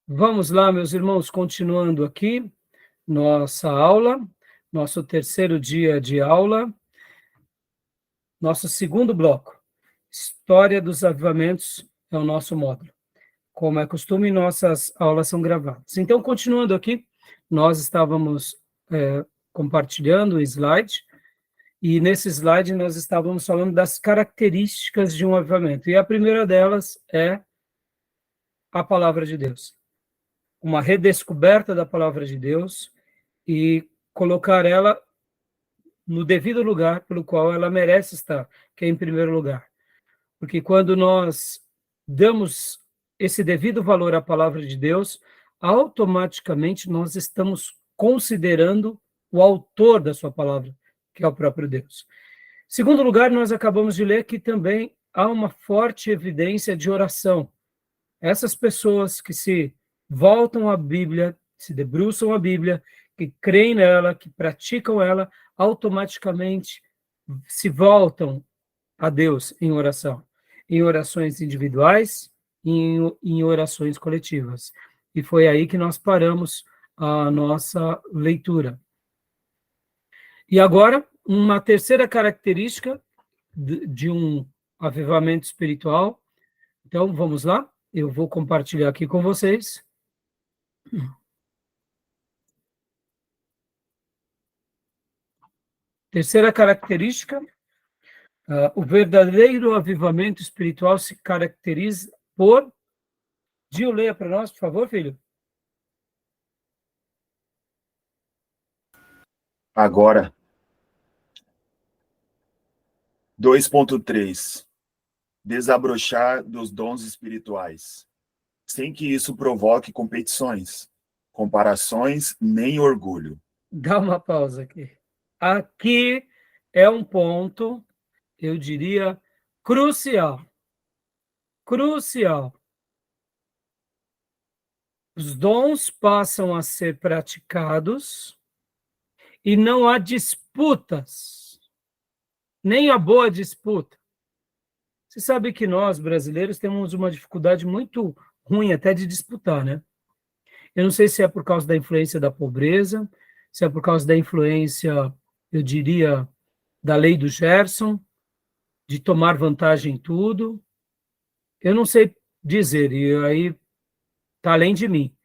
Vamos lá, meus irmãos, continuando aqui nossa aula, nosso terceiro dia de aula, nosso segundo bloco. História dos avivamentos é o nosso módulo. Como é costume, nossas aulas são gravadas. Então, continuando aqui, nós estávamos compartilhando o slide, e nesse slide nós estávamos falando das características de um avivamento. E a primeira delas é a palavra de Deus. Uma redescoberta da palavra de Deus e colocar ela no devido lugar pelo qual ela merece estar, que é em primeiro lugar. Porque quando nós damos esse devido valor à palavra de Deus, automaticamente nós estamos considerando o autor da sua palavra, que é o próprio Deus. Em segundo lugar, nós acabamos de ler que também há uma forte evidência de oração. Essas pessoas que se voltam à Bíblia, se debruçam à Bíblia, que creem nela, que praticam ela, automaticamente se voltam a Deus em oração, em orações individuais e em orações coletivas. E foi aí que nós paramos a nossa leitura. E agora, uma terceira característica de um avivamento espiritual. Então, vamos lá? Eu vou compartilhar aqui com vocês. Terceira característica, o verdadeiro avivamento espiritual se caracteriza por... Gil, leia para nós, por favor, filho. Agora, 2.3. Desabrochar dos dons espirituais, sem que isso provoque competições, comparações nem orgulho. Dá uma pausa aqui. Aqui é um ponto, eu diria, crucial. Crucial. Os dons passam a ser praticados e não há disputas, nem a boa disputa. Você sabe que nós, brasileiros, temos uma dificuldade muito ruim até de disputar, né? Eu não sei se é por causa da influência da pobreza, se é por causa da influência, eu diria, da lei do Gerson, de tomar vantagem em tudo. Eu não sei dizer, e aí está além de mim.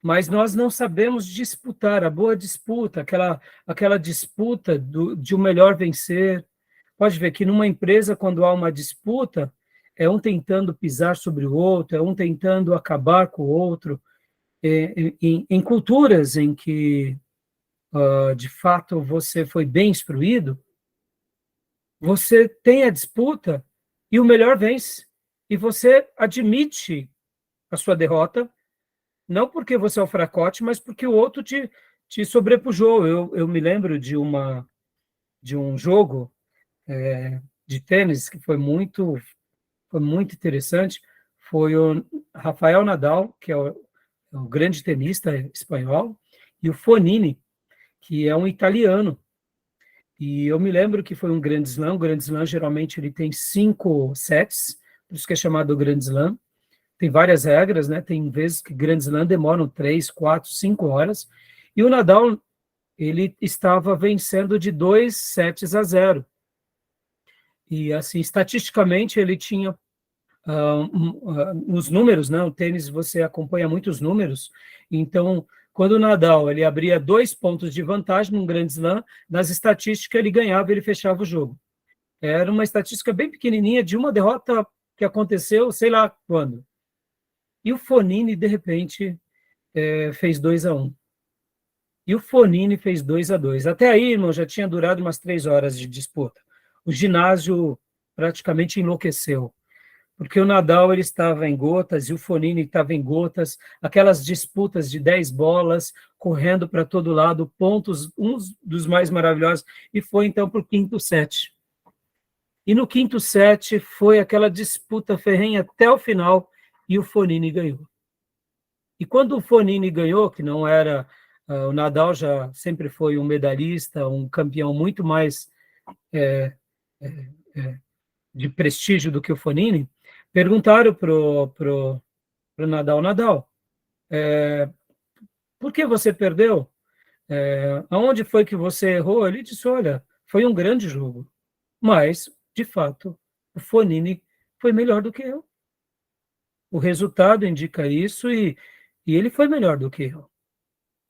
Mas nós não sabemos disputar, a boa disputa, aquela disputa de o melhor vencer. Pode ver que numa empresa, quando há uma disputa, é um tentando pisar sobre o outro, é um tentando acabar com o outro. Em culturas em que, de fato, você foi bem instruído, você tem a disputa e o melhor vence. E você admite a sua derrota, não porque você é o fracote, mas porque o outro te sobrepujou. Eu me lembro de um jogo de tênis que foi muito interessante. Foi o Rafael Nadal, que é o grande tenista espanhol, e o Fonini, que é um italiano. E eu me lembro que foi um Grand Slam. O Grand Slam, geralmente, ele tem 5 sets, por isso que é chamado Grand Slam. Tem várias regras, né? Tem vezes que Grand Slam demoram 3, 4, 5 horas. E o Nadal, ele estava vencendo de 2-0. E, assim, estatisticamente, ele tinha os números, né? O tênis, você acompanha muitos números. Então, quando o Nadal ele abria 2 pontos de vantagem num Grand Slam, nas estatísticas ele ganhava, ele fechava o jogo. Era uma estatística bem pequenininha de uma derrota que aconteceu, sei lá quando. E o Fonini, de repente, fez 2-1. E o Fonini fez 2-2. Até aí, irmão, já tinha durado umas 3 horas de disputa. O ginásio praticamente enlouqueceu, porque o Nadal ele estava em gotas e o Fonini estava em gotas, aquelas disputas de 10 bolas, correndo para todo lado, pontos, uns dos mais maravilhosos, e foi então para o quinto set. E no quinto set foi aquela disputa ferrenha até o final, e o Fonini ganhou. E quando o Fonini ganhou, que não era... o Nadal já sempre foi um medalhista, um campeão muito mais de prestígio do que o Fonini, perguntaram pro Nadal, Por que você perdeu? Aonde foi que você errou? Ele disse, olha, foi um grande jogo, mas, de fato, o Fonini foi melhor do que eu. O resultado indica isso e ele foi melhor do que eu.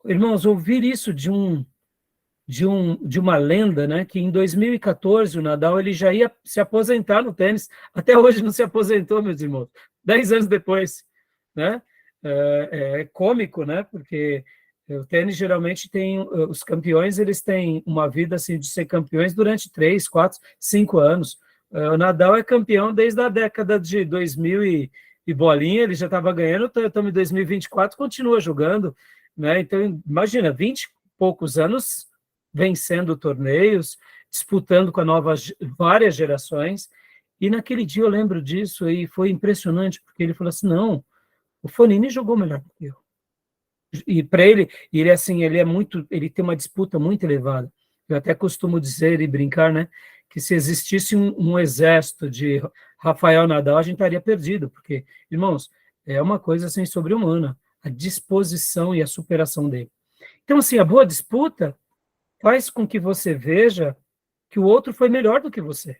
Irmãos, ouvir isso de uma lenda, né, que em 2014 o Nadal ele já ia se aposentar no tênis, até hoje não se aposentou, meus irmãos, 10 anos depois, né? É cômico, né? Porque o tênis geralmente tem, os campeões eles têm uma vida assim de ser campeões durante 3, 4, 5 anos. O Nadal é campeão desde a década de 2000 e bolinha, ele já estava ganhando, estamos em 2024, continua jogando, né? Então, imagina, 20 e poucos anos vencendo torneios, disputando com a várias gerações. E naquele dia eu lembro disso e foi impressionante, porque ele falou assim, não, o Fonini jogou melhor do que eu. E para ele, assim, ele tem uma disputa muito elevada. Eu até costumo dizer e brincar, né, que se existisse um exército de Rafael Nadal, a gente estaria perdido, porque, irmãos, é uma coisa assim sobre-humana, a disposição e a superação dele. Então, assim, a boa disputa faz com que você veja que o outro foi melhor do que você.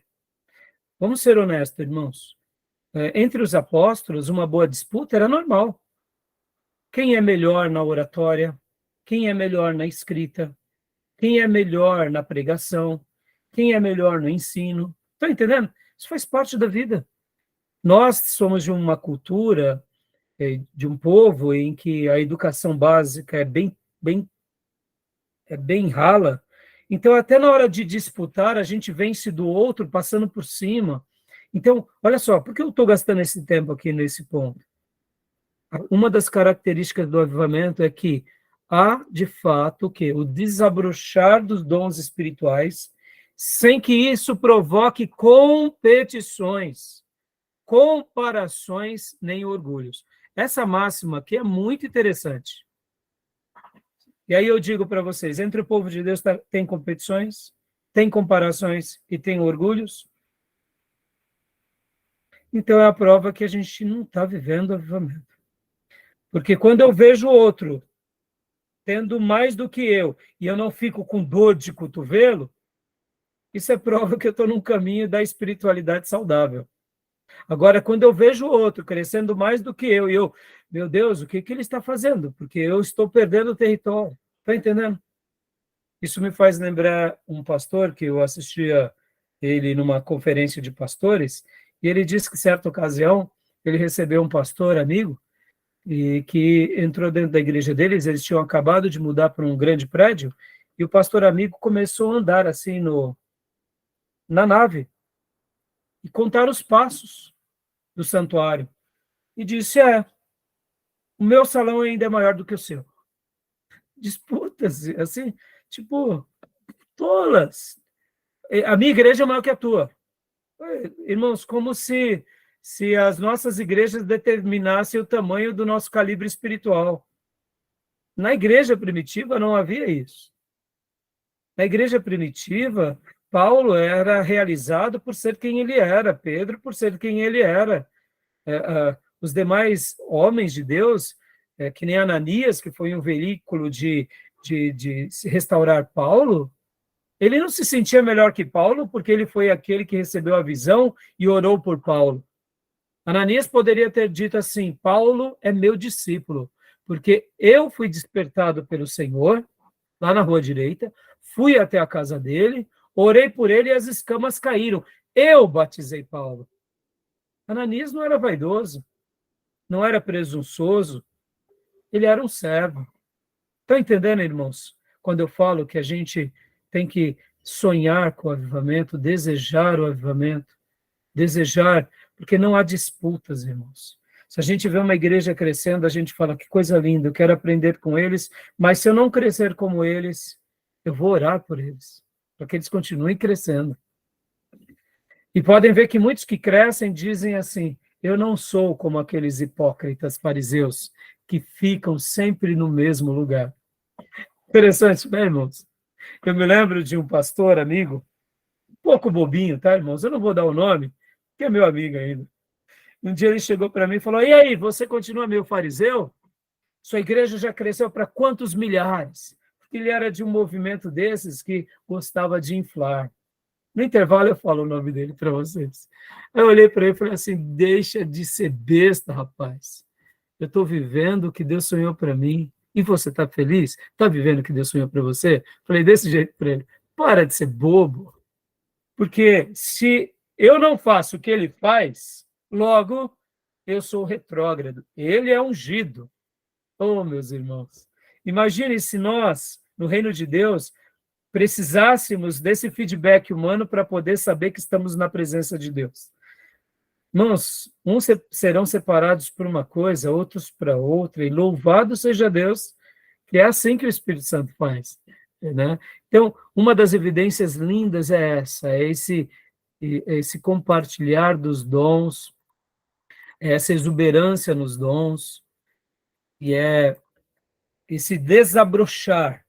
Vamos ser honestos, irmãos. Entre os apóstolos, uma boa disputa era normal. Quem é melhor na oratória? Quem é melhor na escrita? Quem é melhor na pregação? Quem é melhor no ensino? Está entendendo? Isso faz parte da vida. Nós somos de uma cultura, de um povo em que a educação básica é bem rala. Então, até na hora de disputar, a gente vence do outro passando por cima. Então, olha só, por que eu estou gastando esse tempo aqui nesse ponto? Uma das características do avivamento é que há, de fato, o desabrochar dos dons espirituais, sem que isso provoque competições, comparações, nem orgulhos. Essa máxima aqui é muito interessante. E aí eu digo para vocês, entre o povo de Deus tem competições, tem comparações e tem orgulhos? Então é a prova que a gente não está vivendo o avivamento. Porque quando eu vejo o outro tendo mais do que eu, e eu não fico com dor de cotovelo, isso é prova que eu estou num caminho da espiritualidade saudável. Agora, quando eu vejo o outro crescendo mais do que eu, e eu, meu Deus, o que ele está fazendo? Porque eu estou perdendo o território. Está entendendo? Isso me faz lembrar um pastor que eu assistia ele numa conferência de pastores, e ele disse que, certa ocasião, ele recebeu um pastor amigo, e que entrou dentro da igreja deles, eles tinham acabado de mudar para um grande prédio, e o pastor amigo começou a andar assim na nave, e contar os passos do santuário. E disse, o meu salão ainda é maior do que o seu. Disputas, assim, tipo, tolas. A minha igreja é maior que a tua. Irmãos, como se as nossas igrejas determinassem o tamanho do nosso calibre espiritual. Na igreja primitiva não havia isso. Na igreja primitiva, Paulo era realizado por ser quem ele era, Pedro por ser quem ele era. Os demais homens de Deus, que nem Ananias, que foi um veículo de se restaurar Paulo, ele não se sentia melhor que Paulo porque ele foi aquele que recebeu a visão e orou por Paulo. Ananias poderia ter dito assim, Paulo é meu discípulo, porque eu fui despertado pelo Senhor, lá na rua direita, fui até a casa dele, orei por ele e as escamas caíram. Eu batizei Paulo. Ananias não era vaidoso, não era presunçoso, ele era um servo. Estão entendendo, irmãos? Quando eu falo que a gente tem que sonhar com o avivamento, desejar o avivamento, desejar, porque não há disputas, irmãos. Se a gente vê uma igreja crescendo, a gente fala, que coisa linda, eu quero aprender com eles, mas se eu não crescer como eles, eu vou orar por eles, para que eles continuem crescendo. E podem ver que muitos que crescem dizem assim, eu não sou como aqueles hipócritas fariseus que ficam sempre no mesmo lugar. Interessante, né, irmãos? Eu me lembro de um pastor amigo, um pouco bobinho, tá, irmãos? Eu não vou dar o nome, que é meu amigo ainda. Um dia ele chegou para mim e falou, e aí, você continua meio fariseu? Sua igreja já cresceu para quantos milhares? Porque ele era de um movimento desses que gostava de inflar. No intervalo eu falo o nome dele para vocês. Eu olhei para ele e falei assim, deixa de ser besta, rapaz. Eu estou vivendo o que Deus sonhou para mim. E você está feliz? Está vivendo o que Deus sonhou para você? Falei desse jeito para ele. Para de ser bobo. Porque se eu não faço o que ele faz, logo eu sou retrógrado. Ele é ungido. Oh, meus irmãos. Imagine se nós, no reino de Deus, precisássemos desse feedback humano para poder saber que estamos na presença de Deus. Irmãos, uns serão separados por uma coisa, outros para outra, e louvado seja Deus, que é assim que o Espírito Santo faz. Né? Então, uma das evidências lindas é essa, é esse compartilhar dos dons, é essa exuberância nos dons, e é esse desabrochar,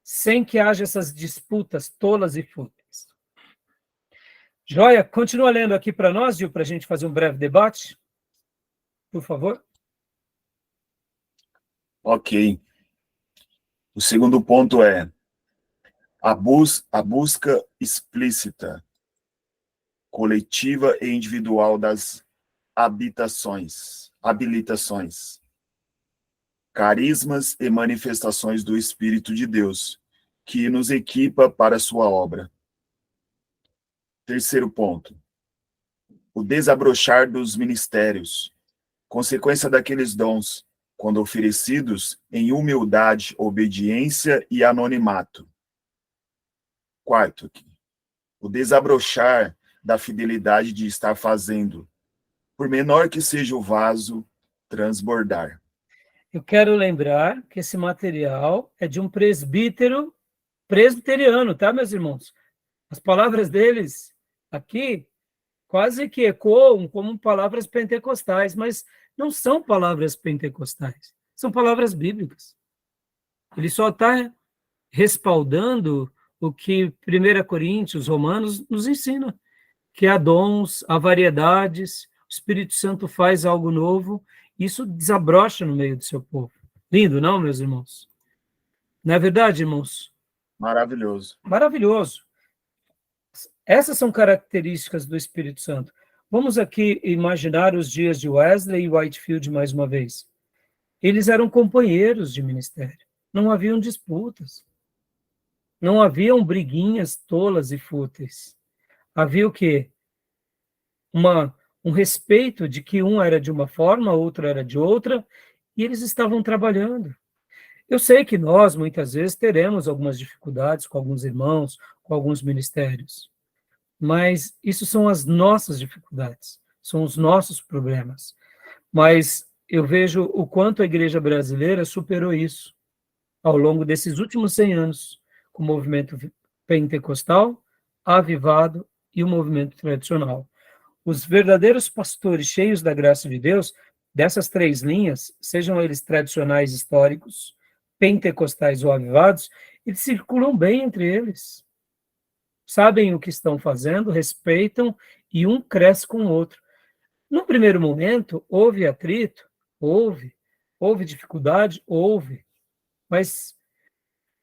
sem que haja essas disputas tolas e fúteis. Joia, continua lendo aqui para nós, Gil, para a gente fazer um breve debate, por favor. Ok. O segundo ponto é a busca explícita, coletiva e individual das habilitações, carismas e manifestações do Espírito de Deus, que nos equipa para a sua obra. Terceiro ponto, o desabrochar dos ministérios, consequência daqueles dons, quando oferecidos em humildade, obediência e anonimato. Quarto, o desabrochar da fidelidade de estar fazendo, por menor que seja o vaso, transbordar. Eu quero lembrar que esse material é de um presbiteriano, tá, meus irmãos? As palavras deles aqui quase que ecoam como palavras pentecostais, mas não são palavras pentecostais, são palavras bíblicas. Ele só está respaldando o que 1 Coríntios, Romanos nos ensina, que há dons, há variedades, o Espírito Santo faz algo novo, isso desabrocha no meio do seu povo. Lindo, não, meus irmãos? Não é verdade, irmãos? Maravilhoso. Maravilhoso. Essas são características do Espírito Santo. Vamos aqui imaginar os dias de Wesley e Whitefield mais uma vez. Eles eram companheiros de ministério. Não haviam disputas. Não haviam briguinhas tolas e fúteis. Havia o quê? Um respeito de que um era de uma forma, outro era de outra, e eles estavam trabalhando. Eu sei que nós, muitas vezes, teremos algumas dificuldades com alguns irmãos, com alguns ministérios, mas isso são as nossas dificuldades, são os nossos problemas. Mas eu vejo o quanto a igreja brasileira superou isso ao longo desses últimos 100 anos, com o movimento pentecostal, avivado e o movimento tradicional. Os verdadeiros pastores cheios da graça de Deus, dessas três linhas, sejam eles tradicionais históricos, pentecostais ou avivados, eles circulam bem entre eles. Sabem o que estão fazendo, respeitam e um cresce com o outro. No primeiro momento, houve atrito, houve dificuldade, mas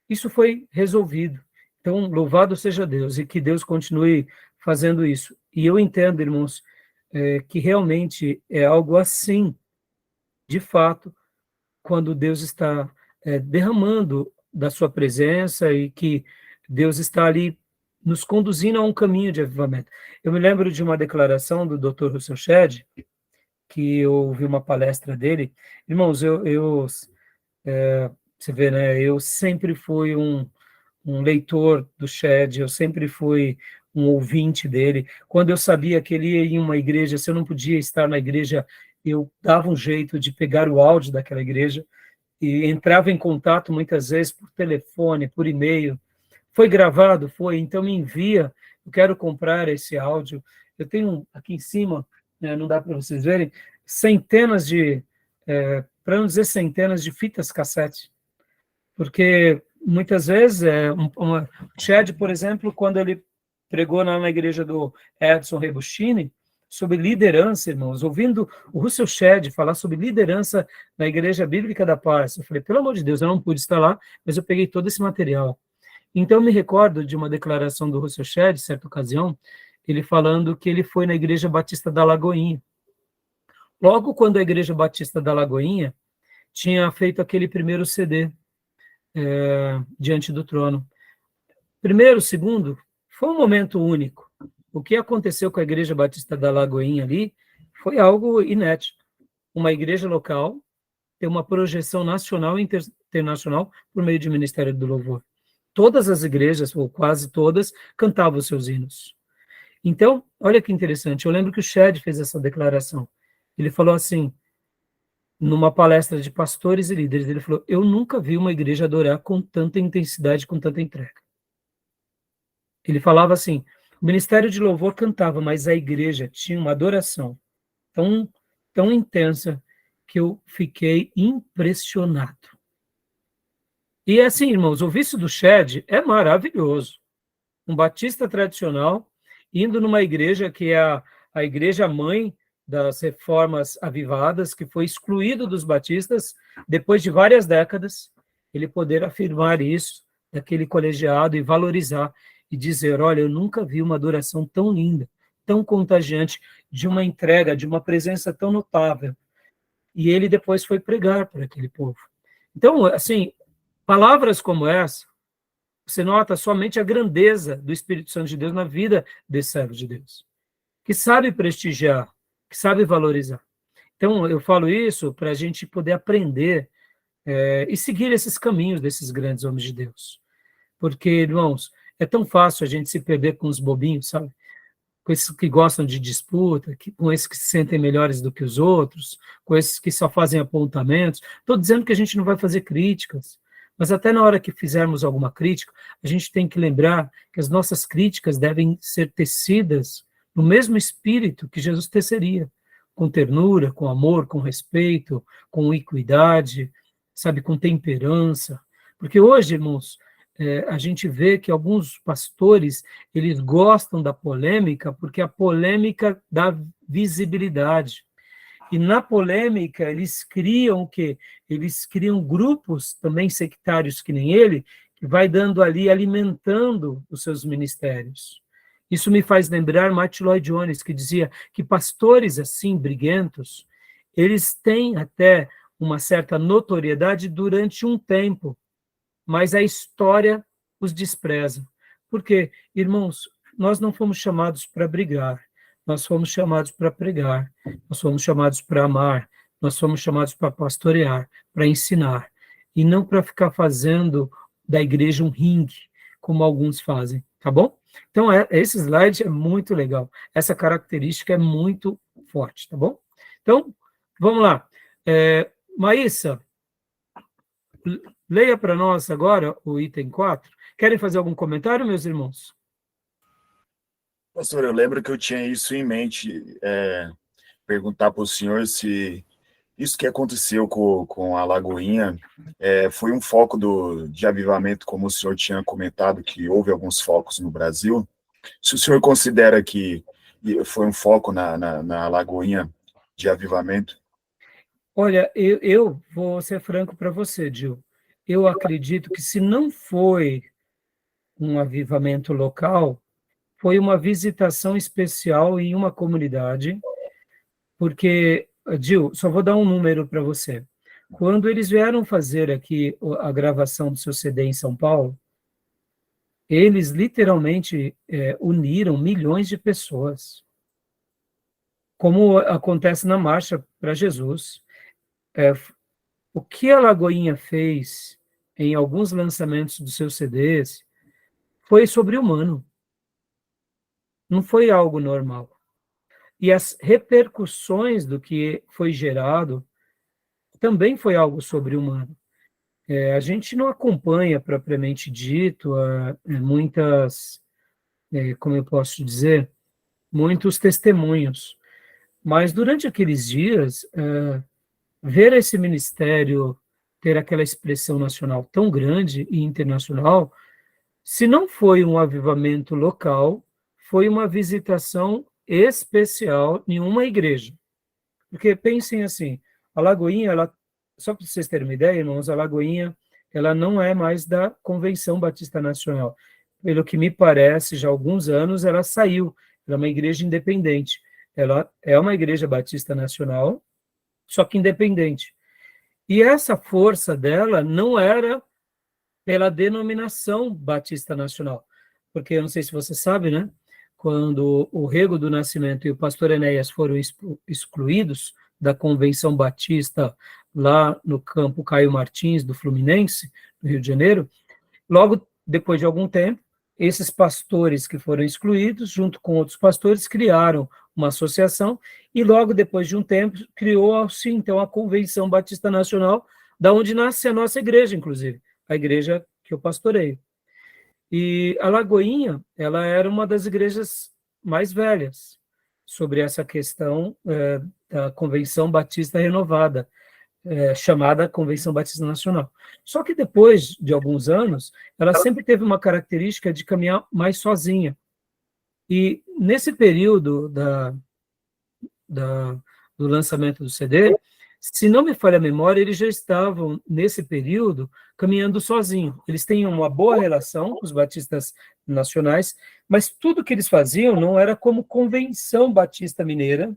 isso foi resolvido. Então, louvado seja Deus e que Deus continue fazendo isso. E eu entendo, irmãos, que realmente é algo assim, de fato, quando Deus está derramando da sua presença e que Deus está ali nos conduzindo a um caminho de avivamento. Eu me lembro de uma declaração do Dr. Russell Shedd, que eu ouvi uma palestra dele. Irmãos, você vê, né? Eu sempre fui um leitor do Shedd, eu sempre fui um ouvinte dele. Quando eu sabia que ele ia em uma igreja, se eu não podia estar na igreja, eu dava um jeito de pegar o áudio daquela igreja e entrava em contato muitas vezes por telefone, por e-mail. Foi gravado? Foi, então me envia, eu quero comprar esse áudio. Eu tenho aqui em cima, né, não dá para vocês verem, centenas de, para não dizer centenas de fitas cassete, porque muitas vezes, o Chad, por exemplo, quando ele pregou na igreja do Edson Rebustini, sobre liderança, irmãos, ouvindo o Russell Shedd falar sobre liderança na Igreja Bíblica da Paz. Eu falei, pelo amor de Deus, eu não pude estar lá, mas eu peguei todo esse material. Então, eu me recordo de uma declaração do Russell Shedd, certa ocasião, ele falando que ele foi na Igreja Batista da Lagoinha. Logo quando a Igreja Batista da Lagoinha tinha feito aquele primeiro CD, Diante do Trono. Primeiro, segundo, foi um momento único. O que aconteceu com a Igreja Batista da Lagoinha ali foi algo inédito. Uma igreja local ter uma projeção nacional e internacional por meio de Ministério do Louvor. Todas as igrejas, ou quase todas, cantavam os seus hinos. Então, olha que interessante, eu lembro que o Shedd fez essa declaração. Ele falou assim, numa palestra de pastores e líderes, ele falou, eu nunca vi uma igreja adorar com tanta intensidade, com tanta entrega. Ele falava assim, o Ministério de Louvor cantava, mas a igreja tinha uma adoração tão intensa que eu fiquei impressionado. E assim, irmãos, o vício do Shedd é maravilhoso. Um batista tradicional, indo numa igreja que é a igreja mãe das reformas avivadas, que foi excluído dos batistas, depois de várias décadas, ele poder afirmar isso, daquele colegiado, e valorizar, e dizer, olha, eu nunca vi uma adoração tão linda, tão contagiante, de uma entrega, de uma presença tão notável. E ele depois foi pregar para aquele povo. Então, assim, palavras como essa, você nota somente a grandeza do Espírito Santo de Deus na vida desse servo de Deus, que sabe prestigiar, que sabe valorizar. Então, eu falo isso para a gente poder aprender e seguir esses caminhos desses grandes homens de Deus. Porque, irmãos, é tão fácil a gente se perder com os bobinhos, sabe? Com esses que gostam de disputa, com esses que se sentem melhores do que os outros, com esses que só fazem apontamentos. Estou dizendo que a gente não vai fazer críticas, mas até na hora que fizermos alguma crítica, a gente tem que lembrar que as nossas críticas devem ser tecidas no mesmo espírito que Jesus teceria, com ternura, com amor, com respeito, com equidade, sabe, com temperança. Porque hoje, irmãos, a gente vê que alguns pastores, eles gostam da polêmica, porque a polêmica dá visibilidade. E na polêmica, eles criam o quê? Eles criam grupos também sectários que nem ele, que vai dando ali, alimentando os seus ministérios. Isso me faz lembrar Martin Lloyd Jones, que dizia que pastores assim, briguentos, eles têm até uma certa notoriedade durante um tempo, mas a história os despreza. Por quê? Irmãos, nós não fomos chamados para brigar, nós fomos chamados para pregar, nós fomos chamados para amar, nós fomos chamados para pastorear, para ensinar, e não para ficar fazendo da igreja um ringue, como alguns fazem, tá bom? Então, esse slide é muito legal, essa característica é muito forte, tá bom? Então, vamos lá. Maísa, leia para nós agora o item 4. Querem fazer algum comentário, meus irmãos? Pastor, eu lembro que eu tinha isso em mente, perguntar para o senhor se isso que aconteceu com a Lagoinha foi um foco de avivamento, como o senhor tinha comentado, que houve alguns focos no Brasil. Se o senhor considera que foi um foco na Lagoinha de avivamento? Olha, eu vou ser franco para você, Gil. Eu acredito que se não foi um avivamento local, foi uma visitação especial em uma comunidade, porque, Gil, só vou dar um número para você. Quando eles vieram fazer aqui a gravação do seu CD em São Paulo, eles literalmente uniram milhões de pessoas, como acontece na Marcha para Jesus. O que a Lagoinha fez em alguns lançamentos dos seus CDs foi sobre-humano. Não foi algo normal. E as repercussões do que foi gerado também foi algo sobre-humano. A gente não acompanha, propriamente dito, muitas, como eu posso dizer, muitos testemunhos. Mas durante aqueles dias, ver esse ministério ter aquela expressão nacional tão grande e internacional, se não foi um avivamento local, foi uma visitação especial em uma igreja. Porque pensem assim, a Lagoinha, só para vocês terem uma ideia, irmãos, a Lagoinha, ela não é mais da Convenção Batista Nacional. Pelo que me parece, já há alguns anos ela saiu, ela é uma igreja independente. Ela é uma igreja batista nacional, só que independente. E essa força dela não era pela denominação Batista Nacional, porque eu não sei se você sabe, né? Quando o Rego do Nascimento e o pastor Enéas foram excluídos da Convenção Batista lá no campo Caio Martins, do Fluminense, no Rio de Janeiro, logo depois de algum tempo, esses pastores que foram excluídos, junto com outros pastores, criaram uma associação e logo depois de um tempo criou-se, então, a Convenção Batista Nacional, da onde nasce a nossa igreja, inclusive, a igreja que eu pastoreio. E a Lagoinha, ela era uma das igrejas mais velhas sobre essa questão da Convenção Batista Renovada, chamada Convenção Batista Nacional. Só que depois de alguns anos, ela sempre teve uma característica de caminhar mais sozinha. E nesse período do lançamento do CD, se não me falha a memória, eles já estavam, nesse período, caminhando sozinhos. Eles têm uma boa relação com os batistas nacionais, mas tudo que eles faziam não era como Convenção Batista Mineira,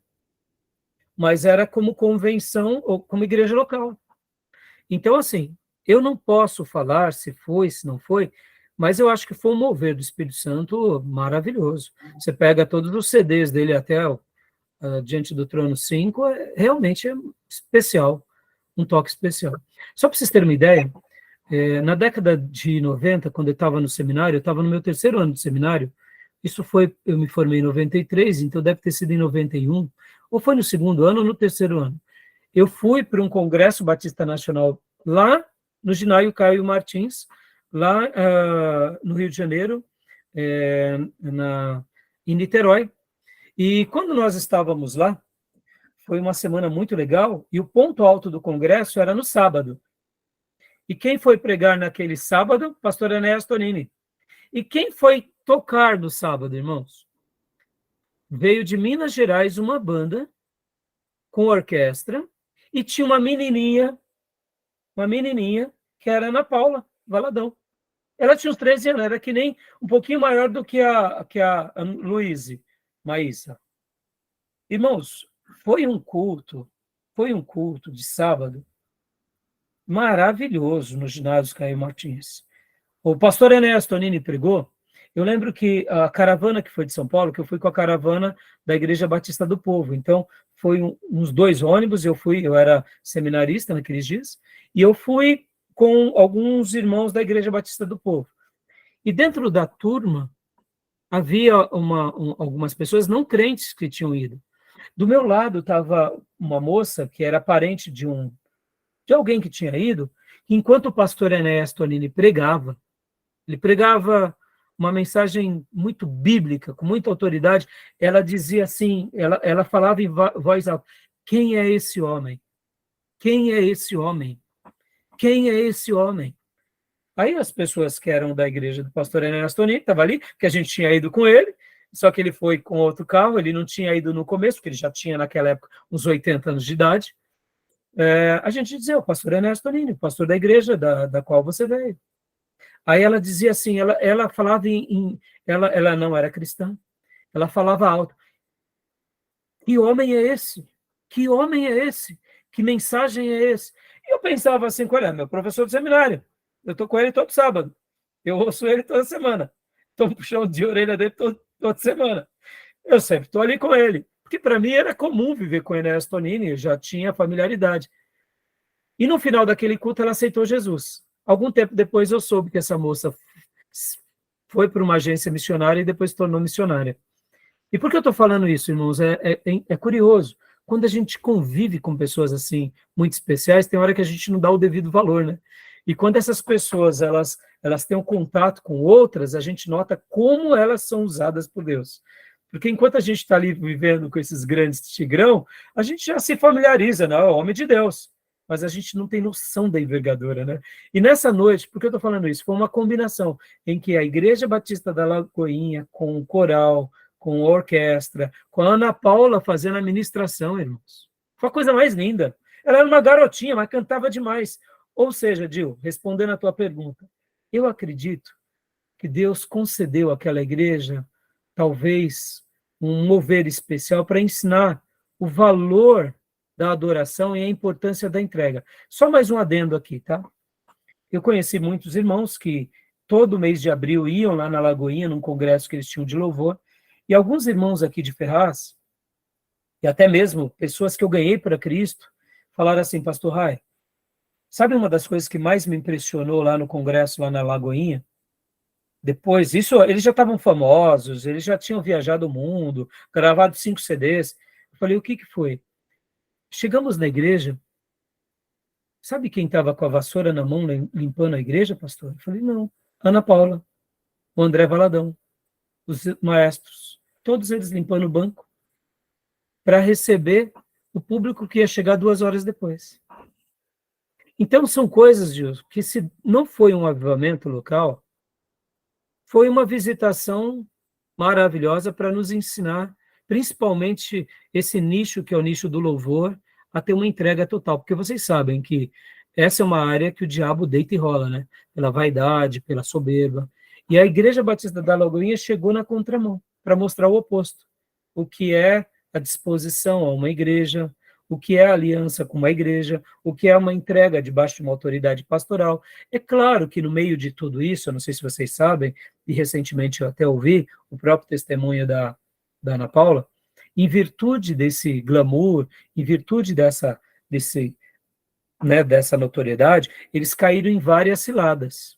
mas era como convenção ou como igreja local. Então, assim, eu não posso falar se foi, se não foi, mas eu acho que foi um mover do Espírito Santo maravilhoso. Você pega todos os CDs dele até Diante do Trono 5, realmente é especial, um toque especial. Só para vocês terem uma ideia, na década de 90, quando eu estava no seminário, eu estava no meu 3º ano de seminário, eu me formei em 93, então deve ter sido em 91, ou foi no 2º ano ou no 3º ano. Eu fui para um congresso batista nacional lá no ginásio Caio Martins, lá no Rio de Janeiro, em Niterói. E quando nós estávamos lá, foi uma semana muito legal, e o ponto alto do congresso era no sábado. E quem foi pregar naquele sábado? Pastor Enéas Tonini. E quem foi tocar no sábado, irmãos? Veio de Minas Gerais uma banda com orquestra, e tinha uma menininha que era Ana Paula Valadão. Ela tinha uns 13 anos, era que nem um pouquinho maior do que a Luíse Maísa. Irmãos, foi um culto de sábado maravilhoso no ginásio Caio Martins. O pastor Enéas Tonini pregou. Eu lembro que a caravana que foi de São Paulo, que eu fui com a caravana da Igreja Batista do Povo. Então, foi uns 2 ônibus, eu era seminarista naqueles dias, e eu fui com alguns irmãos da Igreja Batista do Povo. E dentro da turma, havia algumas pessoas não crentes que tinham ido. Do meu lado estava uma moça que era parente de alguém que tinha ido, que enquanto o pastor Enéas Tonini pregava, ele pregava uma mensagem muito bíblica, com muita autoridade, ela dizia assim, ela falava em voz alta, quem é esse homem? Quem é esse homem? Quem é esse homem? Aí as pessoas que eram da igreja do pastor Enéas Tonini, estavam ali, que a gente tinha ido com ele, só que ele foi com outro carro, ele não tinha ido no começo, porque ele já tinha naquela época uns 80 anos de idade. A gente dizia, o pastor Enéas Tonini, o pastor da igreja da qual você veio. Aí ela dizia assim, ela falava ela não era cristã, ela falava alto. Que homem é esse? Que homem é esse? Que mensagem é esse? E eu pensava assim, olha, meu professor de seminário, eu estou com ele todo sábado, eu ouço ele toda semana, estou puxando de orelha dele toda semana. Eu sempre estou ali com ele, porque para mim era comum viver com Enéas Tonini, eu já tinha familiaridade. E no final daquele culto ela aceitou Jesus. Algum tempo depois eu soube que essa moça foi para uma agência missionária e depois se tornou missionária. E por que eu estou falando isso, irmãos? É curioso. Quando a gente convive com pessoas assim, muito especiais, tem hora que a gente não dá o devido valor, né? E quando essas pessoas, elas têm um contato com outras, a gente nota como elas são usadas por Deus. Porque enquanto a gente está ali vivendo com esses grandes tigrão, a gente já se familiariza, né? O homem de Deus. Mas a gente não tem noção da envergadura, né? E nessa noite, por que eu estou falando isso? Foi uma combinação em que a Igreja Batista da Lagoinha, com o coral, com orquestra, com a Ana Paula fazendo a ministração, irmãos. Foi a coisa mais linda. Ela era uma garotinha, mas cantava demais. Ou seja, Dil, respondendo a tua pergunta, eu acredito que Deus concedeu àquela igreja, talvez, um mover especial para ensinar o valor da adoração e a importância da entrega. Só mais um adendo aqui, tá? Eu conheci muitos irmãos que todo mês de abril iam lá na Lagoinha, num congresso que eles tinham de louvor, e alguns irmãos aqui de Ferraz, e até mesmo pessoas que eu ganhei para Cristo, falaram assim, pastor Rai, sabe uma das coisas que mais me impressionou lá no congresso, lá na Lagoinha? Depois, isso, eles já estavam famosos, eles já tinham viajado o mundo, gravado 5 CDs. Eu falei, o que foi? Chegamos na igreja, sabe quem estava com a vassoura na mão limpando a igreja, pastor? Eu falei, não. Ana Paula, o André Valadão, os maestros, todos eles limpando o banco para receber o público que ia chegar 2 horas depois. Então, são coisas, Gilson, que se não foi um avivamento local, foi uma visitação maravilhosa para nos ensinar, principalmente esse nicho, que é o nicho do louvor, a ter uma entrega total. Porque vocês sabem que essa é uma área que o diabo deita e rola, né? Pela vaidade, pela soberba. E a Igreja Batista da Lagoinha chegou na contramão, para mostrar o oposto. O que é a disposição a uma igreja, o que é a aliança com uma igreja, o que é uma entrega debaixo de uma autoridade pastoral. É claro que no meio de tudo isso, eu não sei se vocês sabem, e recentemente eu até ouvi o próprio testemunho da Ana Paula, em virtude desse glamour, em virtude dessa notoriedade, eles caíram em várias ciladas.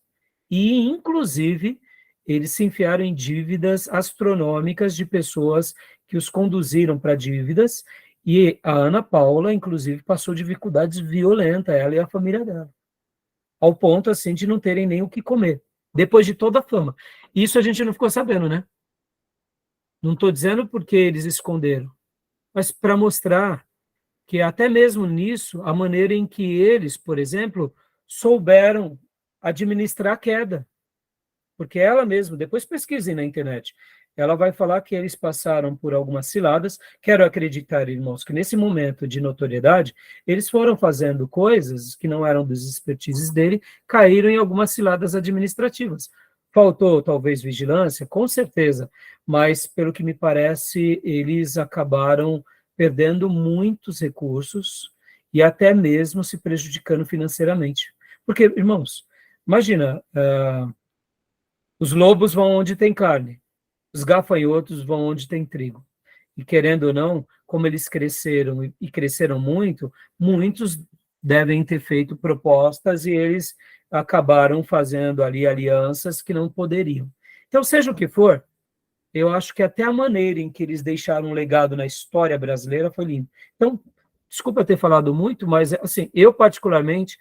E, inclusive, eles se enfiaram em dívidas astronômicas de pessoas que os conduziram para dívidas, e a Ana Paula, inclusive, passou dificuldades violentas, ela e a família dela, ao ponto, assim, de não terem nem o que comer, depois de toda a fama. Isso a gente não ficou sabendo, né? Não estou dizendo porque eles esconderam, mas para mostrar que até mesmo nisso, a maneira em que eles, por exemplo, souberam administrar a queda. Porque ela mesma, depois pesquisem na internet, ela vai falar que eles passaram por algumas ciladas. Quero acreditar, irmãos, que nesse momento de notoriedade, eles foram fazendo coisas que não eram dos expertises dele, caíram em algumas ciladas administrativas. Faltou, talvez, vigilância? Com certeza, mas, pelo que me parece, eles acabaram perdendo muitos recursos e até mesmo se prejudicando financeiramente. Porque, irmãos, imagina, os lobos vão onde tem carne, os gafanhotos vão onde tem trigo. E querendo ou não, como eles cresceram e cresceram muito, muitos devem ter feito propostas e eles acabaram fazendo ali alianças que não poderiam. Então, seja o que for, eu acho que até a maneira em que eles deixaram um legado na história brasileira foi lindo. Então, desculpa ter falado muito, mas, assim, eu particularmente,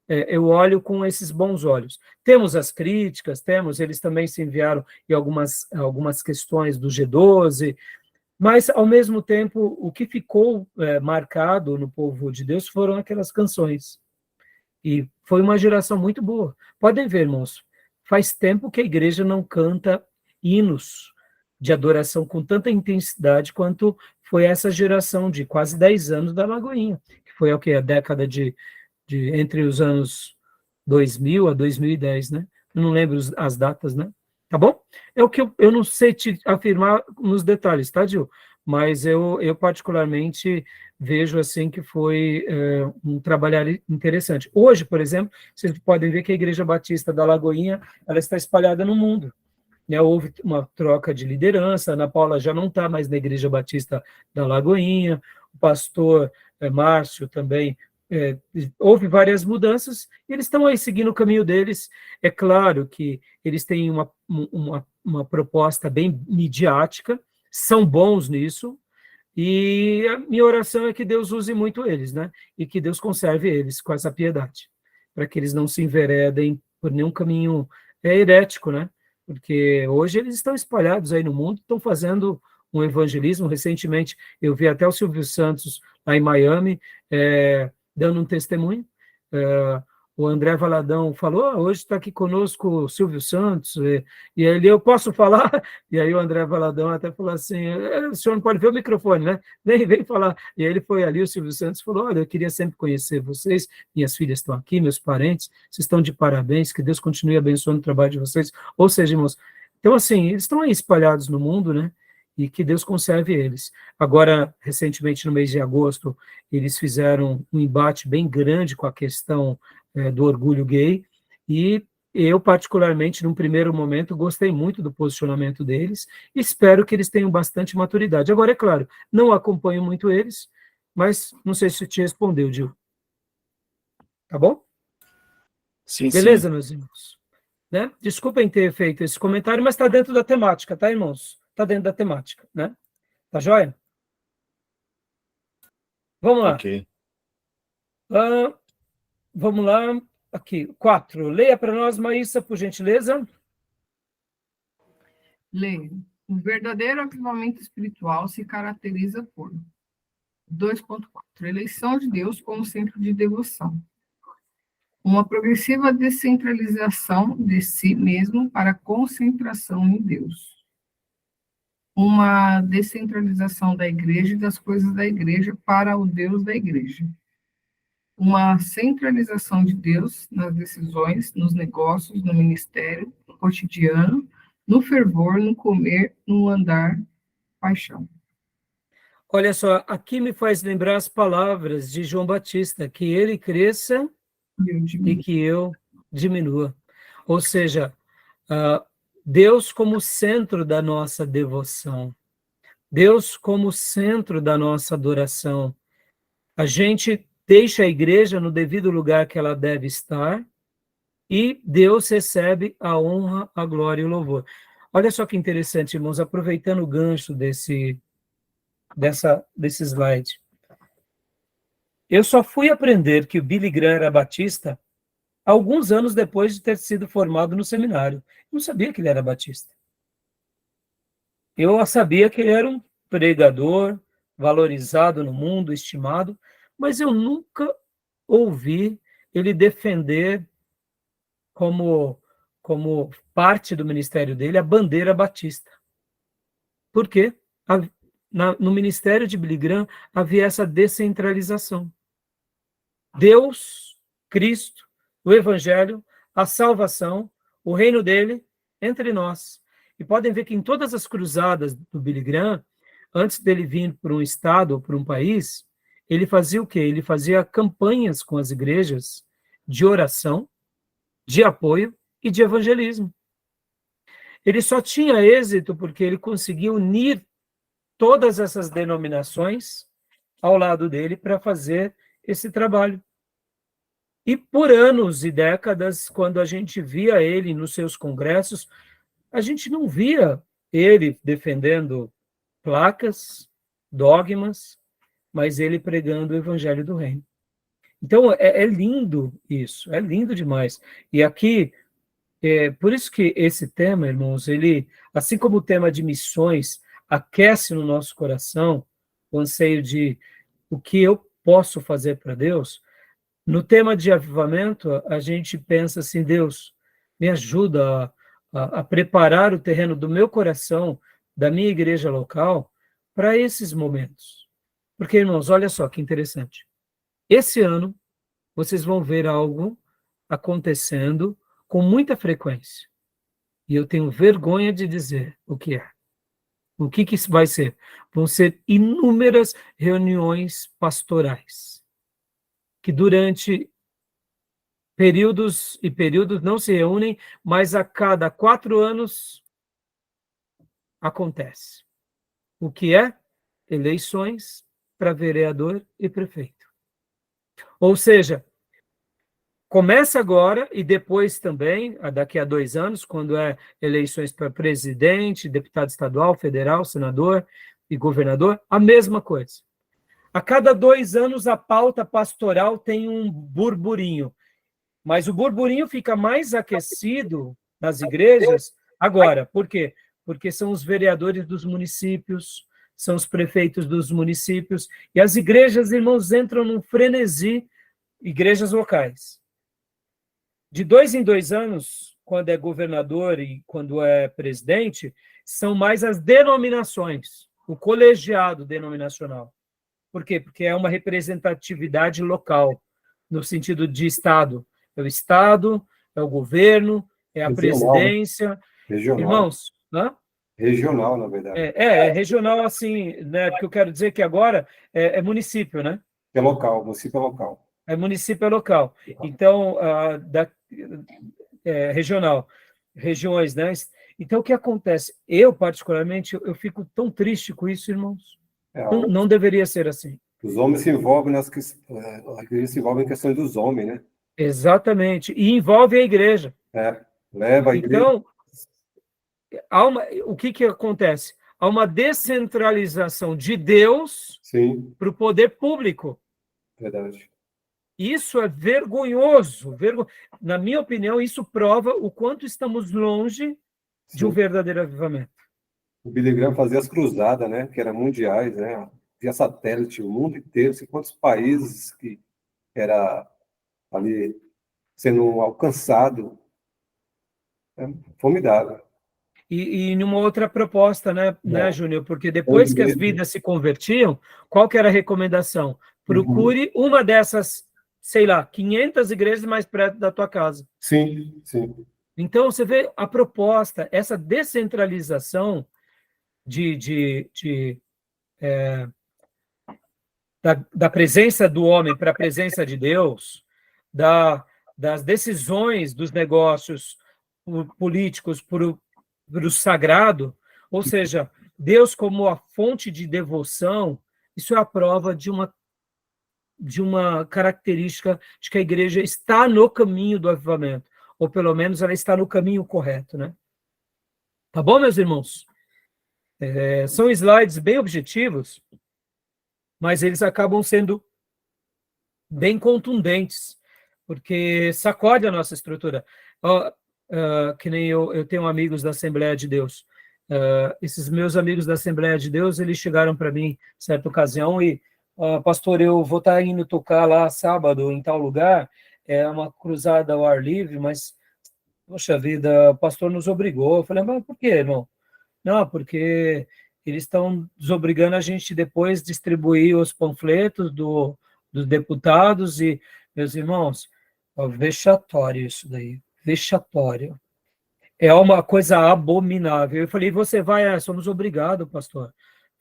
eu olho com esses bons olhos. Temos as críticas, eles também se enviaram em algumas questões do G12, mas, ao mesmo tempo, o que ficou marcado no povo de Deus foram aquelas canções. E foi uma geração muito boa. Podem ver, irmãos, faz tempo que a igreja não canta hinos de adoração com tanta intensidade quanto foi essa geração de quase 10 anos da Lagoinha, que foi o quê? A década de entre os anos 2000 a 2010, né? Eu não lembro as datas, né? Tá bom? É o que eu não sei te afirmar nos detalhes, tá, Gil? Mas eu particularmente vejo assim que foi um trabalho interessante. Hoje, por exemplo, vocês podem ver que a Igreja Batista da Lagoinha ela está espalhada no mundo. Né, houve uma troca de liderança, a Ana Paula já não está mais na Igreja Batista da Lagoinha, o pastor Márcio também, houve várias mudanças, e eles estão aí seguindo o caminho deles. É claro que eles têm uma proposta bem midiática, são bons nisso, e a minha oração é que Deus use muito eles, né? E que Deus conserve eles com essa piedade, para que eles não se enveredem por nenhum caminho herético, né? Porque hoje eles estão espalhados aí no mundo, estão fazendo um evangelismo. Recentemente, eu vi até o Silvio Santos, lá em Miami, dando um testemunho. o André Valadão falou, hoje está aqui conosco o Silvio Santos, e aí eu posso falar? E aí o André Valadão até falou assim, o senhor não pode ver o microfone, né? Vem falar. E aí ele foi ali, o Silvio Santos falou, olha, eu queria sempre conhecer vocês, minhas filhas estão aqui, meus parentes, vocês estão de parabéns, que Deus continue abençoando o trabalho de vocês. Ou seja, irmãos, então assim, eles estão aí espalhados no mundo, né? E que Deus conserve eles. Agora, recentemente, no mês de agosto, eles fizeram um embate bem grande com a questão do orgulho gay, e eu, particularmente, num primeiro momento, gostei muito do posicionamento deles, espero que eles tenham bastante maturidade. Agora, é claro, não acompanho muito eles, mas não sei se te respondeu, Gil. Tá bom? Sim, Beleza, sim. meus irmãos? Né? Desculpem ter feito esse comentário, mas está dentro da temática, tá, irmãos? Está dentro da temática, né? Tá joia? Vamos lá. Ok. Vamos lá. Aqui, 4. Leia para nós, Maísa, por gentileza. Leio. O verdadeiro avivamento espiritual se caracteriza por 2.4. Eleição de Deus como centro de devoção. Uma progressiva descentralização de si mesmo para a concentração em Deus. Uma descentralização da igreja e das coisas da igreja para o Deus da igreja. Uma centralização de Deus nas decisões, nos negócios, no ministério, no cotidiano, no fervor, no comer, no andar, paixão. Olha só, aqui me faz lembrar as palavras de João Batista, que ele cresça e que eu diminua. Ou seja, Deus como centro da nossa devoção, Deus como centro da nossa adoração. A gente deixa a igreja no devido lugar que ela deve estar e Deus recebe a honra, a glória e o louvor. Olha só que interessante, irmãos, aproveitando o gancho desse slide. Eu só fui aprender que o Billy Graham era batista alguns anos depois de ter sido formado no seminário. Eu não sabia que ele era batista. Eu sabia que ele era um pregador, valorizado no mundo, estimado, mas eu nunca ouvi ele defender como parte do ministério dele a bandeira batista. Por quê? No ministério de Billy Graham havia essa descentralização. Deus, Cristo, o Evangelho, a salvação, o reino dele entre nós. E podem ver que em todas as cruzadas do Billy Graham, antes dele vir para um estado ou para um país, ele fazia o quê? Ele fazia campanhas com as igrejas de oração, de apoio e de evangelismo. Ele só tinha êxito porque ele conseguia unir todas essas denominações ao lado dele para fazer esse trabalho. E por anos e décadas, quando a gente via ele nos seus congressos, a gente não via ele defendendo placas, dogmas, mas ele pregando o evangelho do reino. Então, é lindo isso, é lindo demais. E aqui, por isso que esse tema, irmãos, ele, assim como o tema de missões, aquece no nosso coração o anseio de o que eu posso fazer para Deus. No tema de avivamento, a gente pensa assim, Deus, me ajuda a preparar o terreno do meu coração, da minha igreja local, para esses momentos. Porque, irmãos, olha só que interessante. Esse ano, vocês vão ver algo acontecendo com muita frequência. E eu tenho vergonha de dizer o que é. O que isso vai ser? Vão ser inúmeras reuniões pastorais, que durante períodos e períodos não se reúnem, mas a cada 4 anos acontece. O que é? Eleições para vereador e prefeito. Ou seja, começa agora e depois também, daqui a 2 anos, quando é eleições para presidente, deputado estadual, federal, senador e governador, a mesma coisa. A cada 2 anos, a pauta pastoral tem um burburinho, mas o burburinho fica mais aquecido nas igrejas agora. Por quê? Porque são os vereadores dos municípios, são os prefeitos dos municípios, e as igrejas, irmãos, entram num frenesi, igrejas locais, De 2 em 2 anos, quando é governador e quando é presidente, são mais as denominações, o colegiado denominacional. Por quê? Porque é uma representatividade local, no sentido de Estado. É o Estado, é o governo, é a Regional, né? presidência. Regional. Irmãos, hã? Regional, na verdade. É regional assim, né? Porque eu quero dizer que agora é município, né? É local, município é local. É município é local. Então, regional, regiões, né? Então, o que acontece? Eu, particularmente, eu fico tão triste com isso, irmãos. Não deveria ser assim. Os homens se envolvem a igreja se envolve em questões dos homens, né? Exatamente. E envolve a igreja. Leva a igreja. Então, o que acontece? Há uma descentralização de Deus para o poder público. Verdade. Isso é vergonhoso. Na minha opinião, isso prova o quanto estamos longe de um verdadeiro avivamento. O Billy Graham fazia as cruzadas, né? Que eram mundiais, né? Via satélite, o mundo inteiro, sei quantos países que era ali sendo alcançado. É formidável. E numa outra proposta, né, Júnior? Porque depois que as vidas se convertiam, qual que era a recomendação? Procure uma dessas, sei lá, 500 igrejas mais perto da tua casa. Sim, sim. Então, você vê a proposta, essa descentralização da presença do homem para a presença de Deus, das decisões dos negócios políticos para o sagrado, ou seja, Deus como a fonte de devoção, isso é a prova de uma característica de que a igreja está no caminho do avivamento, ou pelo menos ela está no caminho correto, né? Tá bom, meus irmãos? São slides bem objetivos, mas eles acabam sendo bem contundentes, porque sacode a nossa estrutura. Que nem eu tenho amigos da Assembleia de Deus. Esses meus amigos da Assembleia de Deus, eles chegaram para mim, certa ocasião, e, pastor, eu vou estar indo tocar lá sábado em tal lugar, é uma cruzada ao ar livre, mas, poxa vida, o pastor nos obrigou. Eu falei, mas por quê, irmão? Não, porque eles estão desobrigando a gente depois distribuir os panfletos dos deputados e, meus irmãos, vexatório isso daí, vexatório. É uma coisa abominável. Eu falei, você vai? Somos obrigados, pastor. Eu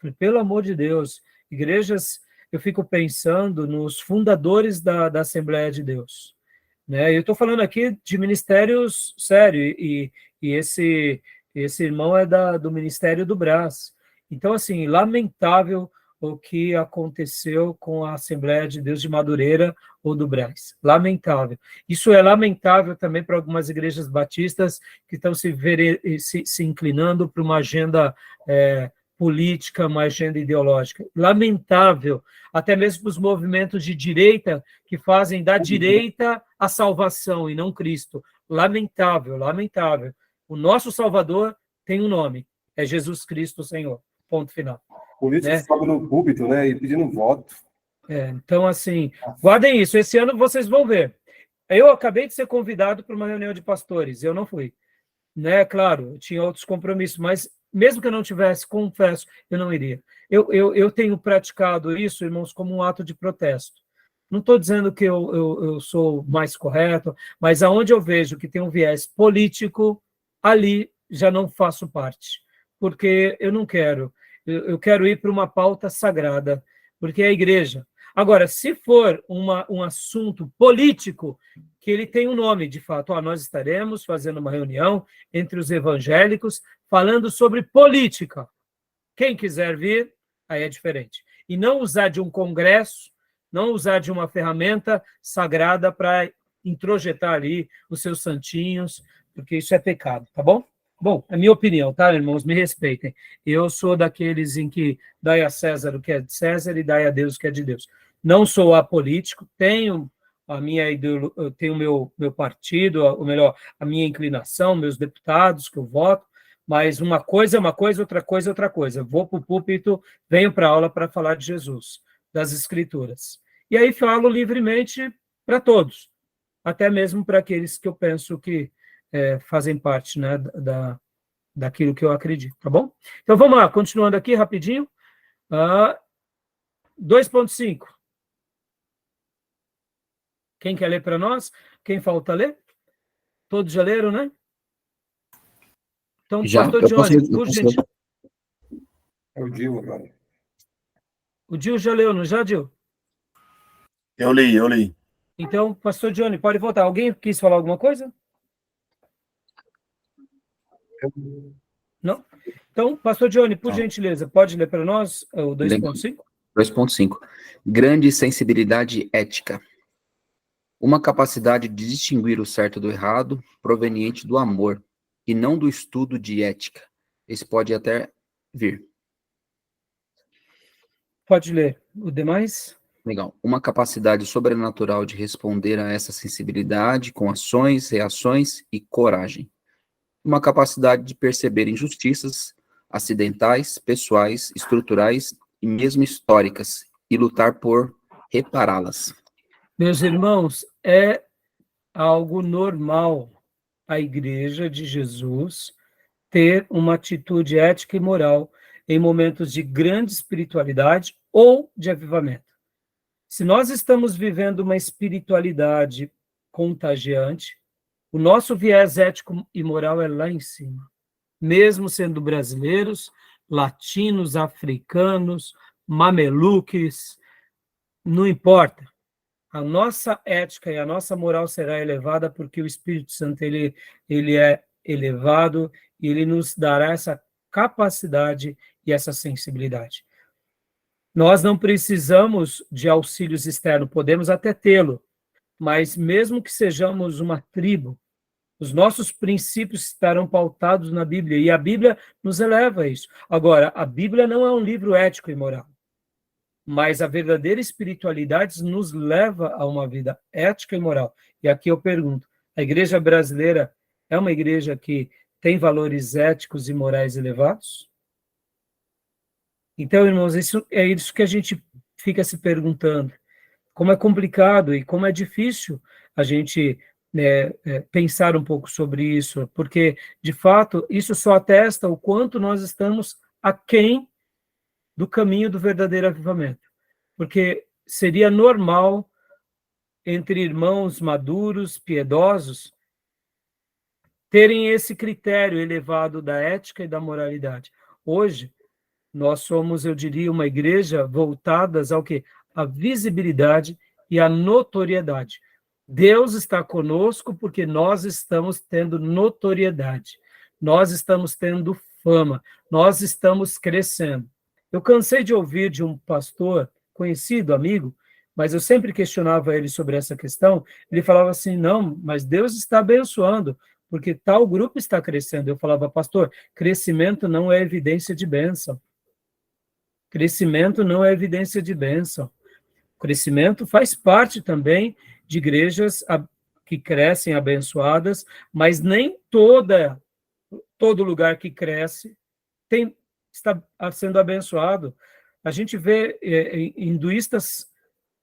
falei, pelo amor de Deus, igrejas, eu fico pensando nos fundadores da Assembleia de Deus. Né? Eu estou falando aqui de ministérios sérios, e esse irmão é do Ministério do Brás. Então, assim, lamentável o que aconteceu com a Assembleia de Deus de Madureira ou do Brás. Lamentável. Isso é lamentável também para algumas igrejas batistas que estão se inclinando para uma agenda política, uma agenda ideológica. Lamentável, até mesmo para os movimentos de direita que fazem da direita a salvação e não Cristo. Lamentável, lamentável. O nosso Salvador tem um nome, é Jesus Cristo, Senhor. Ponto final. Político sobe no púlpito, né, e pedindo voto. Então, assim, guardem isso. Esse ano vocês vão ver. Eu acabei de ser convidado para uma reunião de pastores, eu não fui. Né? Claro, eu tinha outros compromissos, mas mesmo que eu não tivesse, confesso, eu não iria. Eu tenho praticado isso, irmãos, como um ato de protesto. Não estou dizendo que eu sou mais correto, mas aonde eu vejo que tem um viés político, ali já não faço parte, porque eu não quero. Eu quero ir para uma pauta sagrada, porque é a igreja. Agora, se for um assunto político, que ele tem um nome, de fato, nós estaremos fazendo uma reunião entre os evangélicos, falando sobre política. Quem quiser vir, aí é diferente. E não usar de um congresso, não usar de uma ferramenta sagrada para introjetar ali os seus santinhos, porque isso é pecado, tá bom? Bom, é minha opinião, tá, irmãos? Me respeitem. Eu sou daqueles em que dai a César o que é de César e dai a Deus o que é de Deus. Não sou apolítico, tenho a minha eu tenho meu partido, ou melhor, a minha inclinação, meus deputados que eu voto, mas uma coisa é uma coisa, outra coisa é outra coisa. Vou para o púlpito, venho para a aula para falar de Jesus, das Escrituras. E aí falo livremente para todos. até mesmo para aqueles que eu penso que fazem parte, né, daquilo que eu acredito, tá bom? Então, vamos lá, continuando aqui rapidinho. 2.5. Quem quer ler para nós? Quem falta ler? Todos já leram, né? Então, Já, pastor eu posso, Johnny, eu por posso- gentileza. É o Dil agora. O Dil já leu, não já, Dil? Eu li. Então, pastor Johnny, pode voltar. Alguém quis falar alguma coisa? Não? Então, pastor Johnny, por Não. gentileza, pode ler para nós o 2.5? 2.5. Grande sensibilidade ética. Uma capacidade de distinguir o certo do errado proveniente do amor e não do estudo de ética. Esse pode até vir. Pode ler. O demais? Legal. Uma capacidade sobrenatural de responder a essa sensibilidade com ações, reações e coragem. Uma capacidade de perceber injustiças acidentais, pessoais, estruturais e mesmo históricas e lutar por repará-las. Meus irmãos, é algo normal a Igreja de Jesus ter uma atitude ética e moral em momentos de grande espiritualidade ou de avivamento. Se nós estamos vivendo uma espiritualidade contagiante, o nosso viés ético e moral é lá em cima. Mesmo sendo brasileiros, latinos, africanos, mameluques, não importa. A nossa ética e a nossa moral será elevada porque o Espírito Santo ele é elevado e ele nos dará essa capacidade e essa sensibilidade. Nós não precisamos de auxílios externos, podemos até tê-lo, mas mesmo que sejamos uma tribo, os nossos princípios estarão pautados na Bíblia, e a Bíblia nos eleva a isso. Agora, a Bíblia não é um livro ético e moral, mas a verdadeira espiritualidade nos leva a uma vida ética e moral. E aqui eu pergunto, a igreja brasileira é uma igreja que tem valores éticos e morais elevados? Então, irmãos, isso que a gente fica se perguntando. Como é complicado e como é difícil a gente pensar um pouco sobre isso, porque, de fato, isso só atesta o quanto nós estamos aquém do caminho do verdadeiro avivamento. Porque seria normal, entre irmãos maduros, piedosos, terem esse critério elevado da ética e da moralidade. Hoje, nós somos, eu diria, uma igreja voltadas ao quê? A visibilidade e a notoriedade. Deus está conosco porque nós estamos tendo notoriedade, nós estamos tendo fama, nós estamos crescendo. Eu cansei de ouvir de um pastor conhecido, amigo, mas eu sempre questionava ele sobre essa questão. Ele falava assim, não, mas Deus está abençoando, porque tal grupo está crescendo. Eu falava, pastor, crescimento não é evidência de bênção. Crescimento não é evidência de bênção. Crescimento faz parte também de igrejas que crescem abençoadas, mas nem todo lugar que cresce está sendo abençoado. A gente vê hinduístas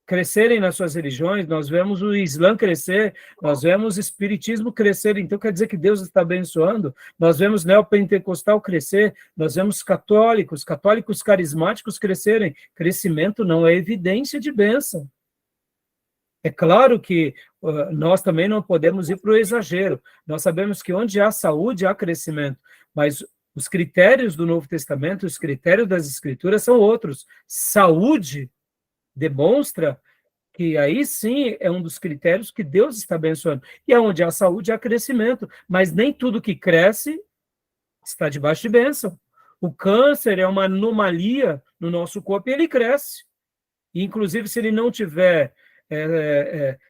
crescerem nas suas religiões, nós vemos o Islã crescer, nós vemos o Espiritismo crescer, então quer dizer que Deus está abençoando, nós vemos neopentecostal crescer, nós vemos católicos carismáticos crescerem. Crescimento não é evidência de bênção. É claro que nós também não podemos ir para o exagero, nós sabemos que onde há saúde, há crescimento, mas os critérios do Novo Testamento, os critérios das Escrituras são outros. Saúde demonstra que aí sim é um dos critérios que Deus está abençoando. E onde há saúde, há crescimento. Mas nem tudo que cresce está debaixo de bênção. O câncer é uma anomalia no nosso corpo e ele cresce. E, inclusive, se ele não tiver,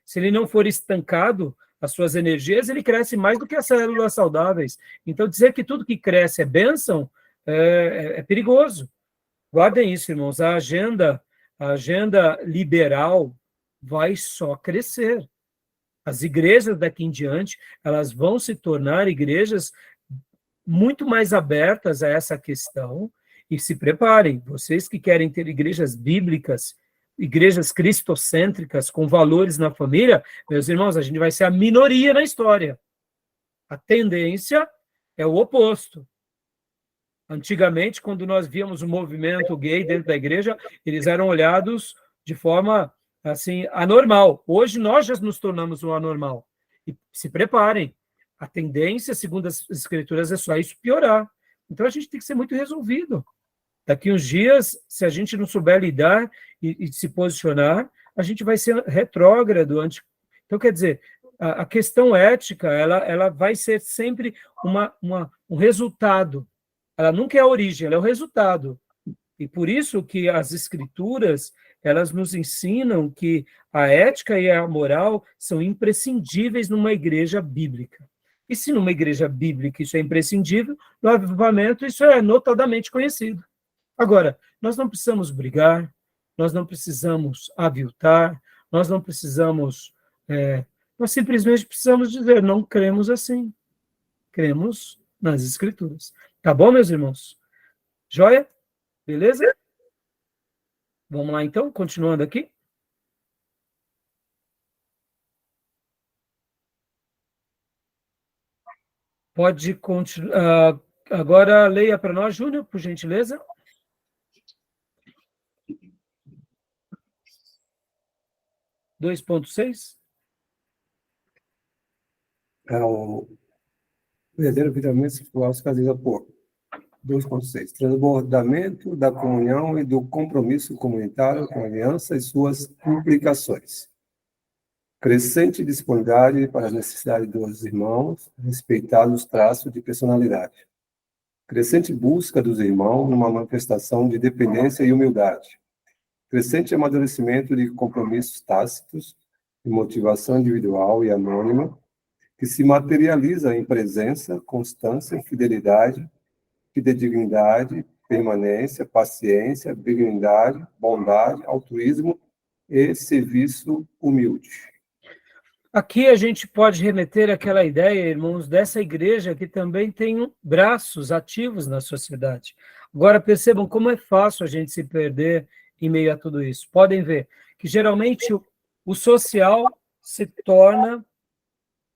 se ele não for estancado, as suas energias, ele cresce mais do que as células saudáveis. Então, dizer que tudo que cresce é bênção é perigoso. Guardem isso, irmãos. A agenda liberal vai só crescer. As igrejas daqui em diante, elas vão se tornar igrejas muito mais abertas a essa questão, e se preparem, vocês que querem ter igrejas bíblicas, igrejas cristocêntricas, com valores na família, meus irmãos, a gente vai ser a minoria na história. A tendência é o oposto. Antigamente, quando nós víamos o movimento gay dentro da igreja, eles eram olhados de forma, assim, anormal. Hoje, nós já nos tornamos o anormal. E se preparem. A tendência, segundo as escrituras, é só isso piorar. Então, a gente tem que ser muito resolvido. Daqui uns dias, se a gente não souber lidar e se posicionar, a gente vai ser retrógrado. Então, quer dizer, a questão ética, ela vai ser sempre um resultado. Ela nunca é a origem, ela é o resultado. E por isso que as escrituras, elas nos ensinam que a ética e a moral são imprescindíveis numa igreja bíblica. E se numa igreja bíblica isso é imprescindível, no avivamento isso é notadamente conhecido. Agora, nós não precisamos brigar, nós não precisamos aviltar, nós não precisamos... nós simplesmente precisamos dizer, não cremos assim. Cremos nas escrituras. Tá bom, meus irmãos? Joia? Beleza? Vamos lá, então, continuando aqui. Pode continuar. Agora, leia para nós, Júnior, por gentileza. 2.6. O verdadeiro avivamento espiritual se caracteriza por 2.6. Transbordamento da comunhão e do compromisso comunitário com a aliança e suas implicações. Crescente disponibilidade para as necessidades dos irmãos, respeitados os traços de personalidade. Crescente busca dos irmãos numa manifestação de dependência e humildade. Crescente amadurecimento de compromissos tácitos, de motivação individual e anônima, que se materializa em presença, constância, fidelidade, fidedignidade, permanência, paciência, benignidade, bondade, altruísmo e serviço humilde. Aqui a gente pode remeter àquela ideia, irmãos, dessa igreja que também tem braços ativos na sociedade. Agora percebam como é fácil a gente se perder em meio a tudo isso. Podem ver que geralmente o social se torna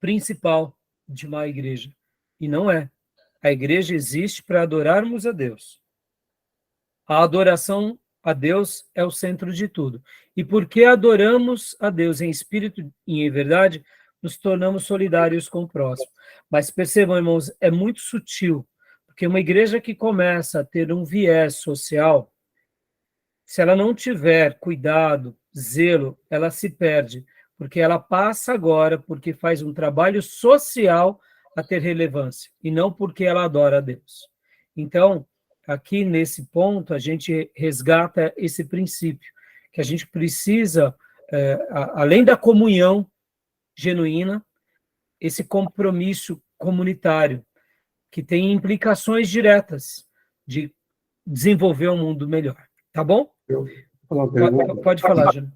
principal de uma igreja. E não é. A igreja existe para adorarmos a Deus. A adoração a Deus é o centro de tudo. E porque adoramos a Deus em espírito e em verdade, nos tornamos solidários com o próximo. Mas percebam, irmãos, é muito sutil, porque uma igreja que começa a ter um viés social, se ela não tiver cuidado, zelo, ela se perde, porque ela passa agora porque faz um trabalho social a ter relevância, e não porque ela adora a Deus. Então, aqui nesse ponto, a gente resgata esse princípio, que a gente precisa, além da comunhão genuína, esse compromisso comunitário, que tem implicações diretas de desenvolver um mundo melhor. Tá bom? Pode falar, Júnior.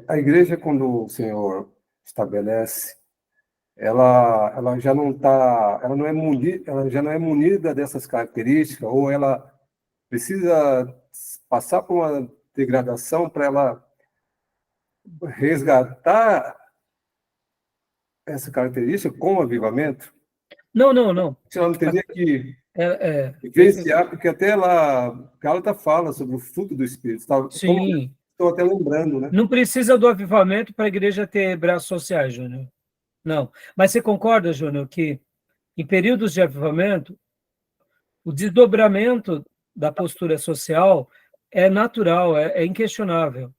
A igreja, quando o Senhor estabelece, ela já não está, ela já não é munida dessas características, ou ela precisa passar por uma degradação para ela resgatar essa característica com o avivamento? Não. Você não teria que vivenciar, porque até lá, Gálatas fala sobre o fruto do Espírito. Sim. Estou até lembrando, né? Não precisa do avivamento para a igreja ter braços sociais, Júnior. Não. Mas você concorda, Júnior, que em períodos de avivamento, o desdobramento da postura social é natural, é inquestionável.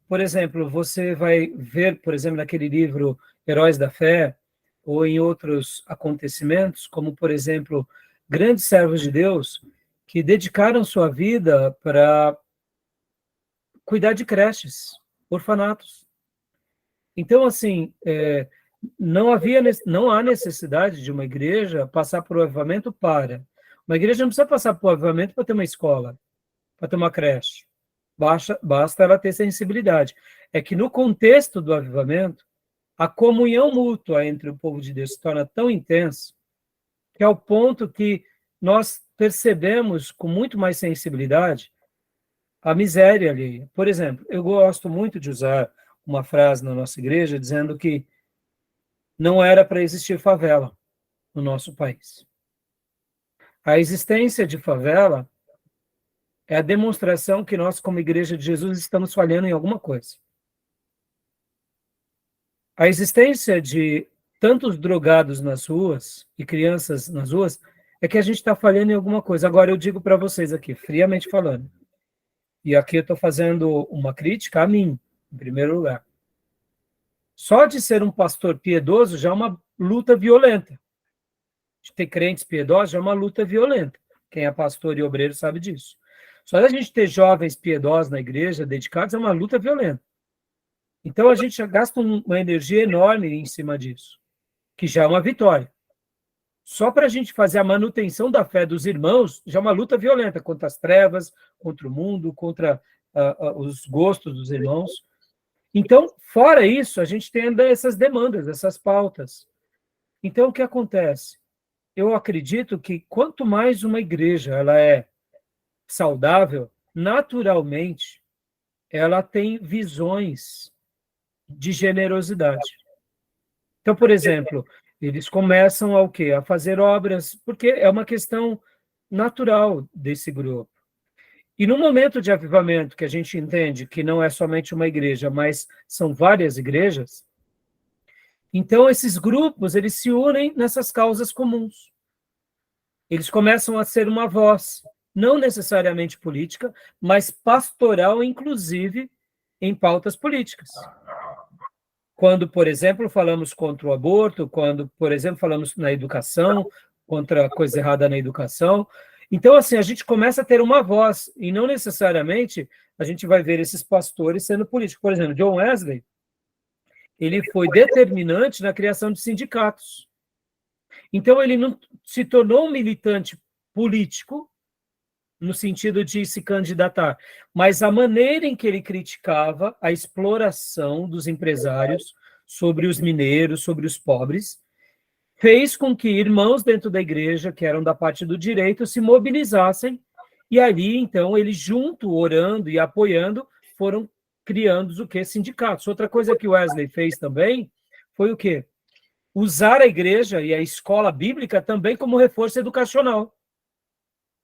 Por exemplo, você vai ver, por exemplo, naquele livro Heróis da Fé, ou em outros acontecimentos, como, por exemplo, grandes servos de Deus que dedicaram sua vida para cuidar de creches, orfanatos. Então, assim, não há necessidade de uma igreja passar por um avivamento para. Uma igreja não precisa passar por um avivamento para ter uma escola, para ter uma creche. Basta ela ter sensibilidade. É que no contexto do avivamento, a comunhão mútua entre o povo de Deus se torna tão intensa que é ao ponto que nós percebemos com muito mais sensibilidade a miséria alheia. Por exemplo, eu gosto muito de usar uma frase na nossa igreja dizendo que não era para existir favela no nosso país. A existência de favela é a demonstração que nós, como Igreja de Jesus, estamos falhando em alguma coisa. A existência de tantos drogados nas ruas e crianças nas ruas é que a gente está falhando em alguma coisa. Agora, eu digo para vocês aqui, friamente falando, e aqui eu estou fazendo uma crítica a mim, em primeiro lugar. Só de ser um pastor piedoso já é uma luta violenta. De ter crentes piedosos já é uma luta violenta. Quem é pastor e obreiro sabe disso. Só da gente ter jovens piedosos na igreja, dedicados, é uma luta violenta. Então a gente já gasta uma energia enorme em cima disso, que já é uma vitória. Só para a gente fazer a manutenção da fé dos irmãos, já é uma luta violenta contra as trevas, contra o mundo, contra os gostos dos irmãos. Então, fora isso, a gente tem ainda essas demandas, essas pautas. Então, o que acontece? Eu acredito que quanto mais uma igreja ela é saudável, naturalmente, ela tem visões de generosidade. Então, por exemplo, eles começam a o quê? A fazer obras, porque é uma questão natural desse grupo. E no momento de avivamento, que a gente entende que não é somente uma igreja, mas são várias igrejas, então esses grupos, eles se unem nessas causas comuns. Eles começam a ser uma voz, não necessariamente política, mas pastoral, inclusive, em pautas políticas. Quando, por exemplo, falamos contra o aborto, quando, por exemplo, falamos na educação, contra a coisa errada na educação. Então, assim, a gente começa a ter uma voz, e não necessariamente a gente vai ver esses pastores sendo políticos. Por exemplo, John Wesley, ele foi determinante na criação de sindicatos. Então, ele não se tornou um militante político, no sentido de se candidatar, mas a maneira em que ele criticava a exploração dos empresários sobre os mineiros, sobre os pobres, fez com que irmãos dentro da igreja, que eram da parte do direito, se mobilizassem, e ali, então, eles junto, orando e apoiando, foram criando o quê? Sindicatos. Outra coisa que Wesley fez também foi o quê? Usar a igreja e a escola bíblica também como reforço educacional.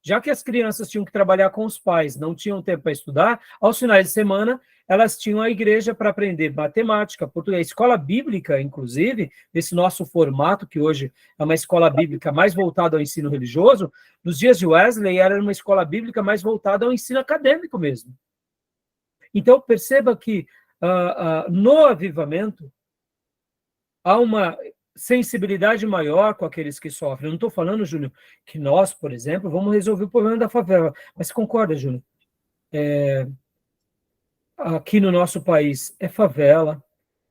Já que as crianças tinham que trabalhar com os pais, não tinham tempo para estudar, aos finais de semana, elas tinham a igreja para aprender matemática, português. A escola bíblica, inclusive, esse nosso formato, que hoje é uma escola bíblica mais voltada ao ensino religioso, nos dias de Wesley era uma escola bíblica mais voltada ao ensino acadêmico mesmo. Então, perceba que no avivamento há uma sensibilidade maior com aqueles que sofrem. Eu não estou falando, Júnior, que nós, por exemplo, vamos resolver o problema da favela. Mas concorda, Júnior? Aqui no nosso país é favela,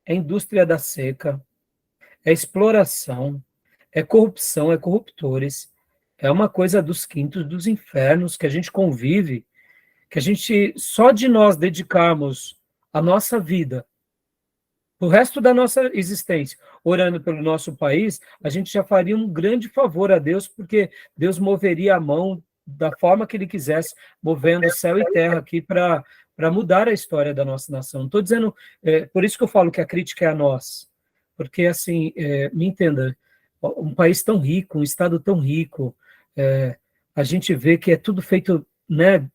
é indústria da seca, é exploração, é corrupção, é corruptores. É uma coisa dos quintos dos infernos que a gente convive, que a gente, só de nós dedicarmos a nossa vida, o resto da nossa existência, orando pelo nosso país, a gente já faria um grande favor a Deus, porque Deus moveria a mão da forma que Ele quisesse, movendo céu e terra aqui para mudar a história da nossa nação. Não estou dizendo, por isso que eu falo que a crítica é a nós, porque, assim, me entenda, um país tão rico, um estado tão rico, a gente vê que é tudo feito, né,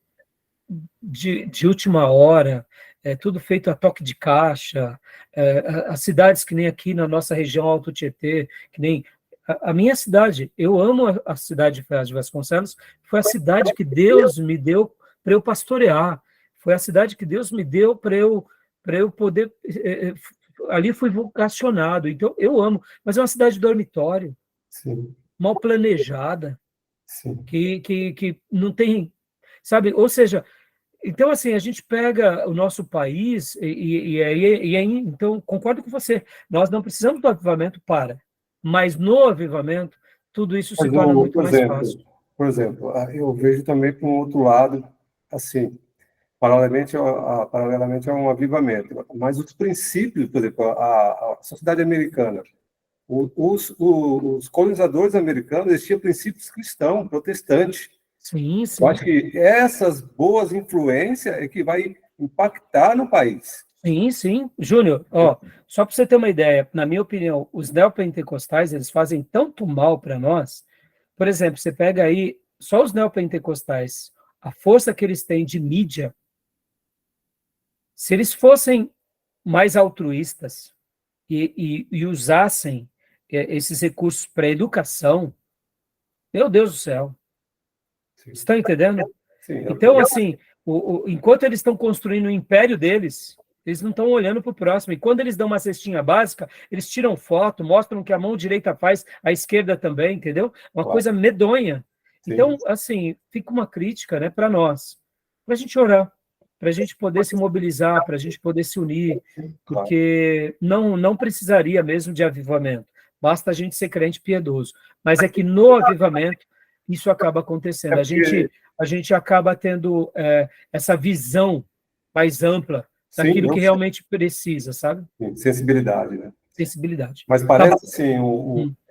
de última hora, é tudo feito a toque de caixa, as cidades que nem aqui na nossa região Alto Tietê, que nem a minha cidade, eu amo a cidade de Ferraz de Vasconcelos, foi a cidade que Deus me deu para eu pastorear, foi a cidade que Deus me deu para eu poder, ali fui vocacionado, então eu amo, mas é uma cidade de dormitório, Sim. mal planejada, Sim. que não tem, sabe, ou seja, então, assim, a gente pega o nosso país e aí, então, concordo com você, nós não precisamos do avivamento mas no avivamento, tudo isso se torna muito mais fácil. Por exemplo, eu vejo também para um outro lado, assim, paralelamente a um avivamento, mas os princípios, por exemplo, a sociedade americana, os colonizadores americanos, eles tinham princípios cristãos, protestantes, Sim, sim. Eu acho que essas boas influências é que vai impactar no país. Sim, sim. Júnior, ó, só para você ter uma ideia, na minha opinião, os neopentecostais, eles fazem tanto mal para nós. Por exemplo, você pega aí só os neopentecostais, a força que eles têm de mídia, se eles fossem mais altruístas e usassem esses recursos para a educação, meu Deus do céu, Sim. estão entendendo? Sim, Então, assim, enquanto eles estão construindo o império deles, eles não estão olhando para o próximo. E quando eles dão uma cestinha básica, eles tiram foto, mostram que a mão direita faz, a esquerda também, entendeu? Uma claro. coisa medonha. Sim. Então, assim, fica uma crítica, né, para nós, para a gente orar, para a gente poder se mobilizar, para a gente poder se unir, porque não precisaria mesmo de avivamento. Basta a gente ser crente piedoso. Mas é que no avivamento isso acaba acontecendo. A gente acaba tendo essa visão mais ampla daquilo Sim, que realmente precisa, sabe? sensibilidade, né? Sensibilidade. Mas parece assim,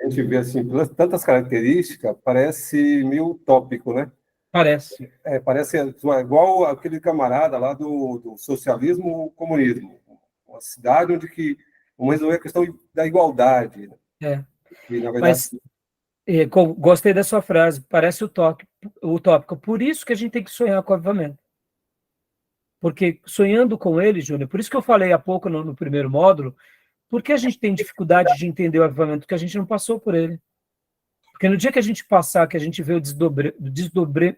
a gente vê assim, pelas tantas características, parece meio utópico, né? Parece. Parece igual aquele camarada lá do socialismo comunismo. Uma cidade onde que vamos resolver a questão da igualdade. É. E, na verdade, Mas gostei da sua frase, parece utópico. Por isso que a gente tem que sonhar com o avivamento. Porque sonhando com ele, Júnior, por isso que eu falei há pouco no primeiro módulo, por que a gente tem dificuldade de entender o avivamento? Porque a gente não passou por ele. Porque no dia que a gente passar, que a gente vê o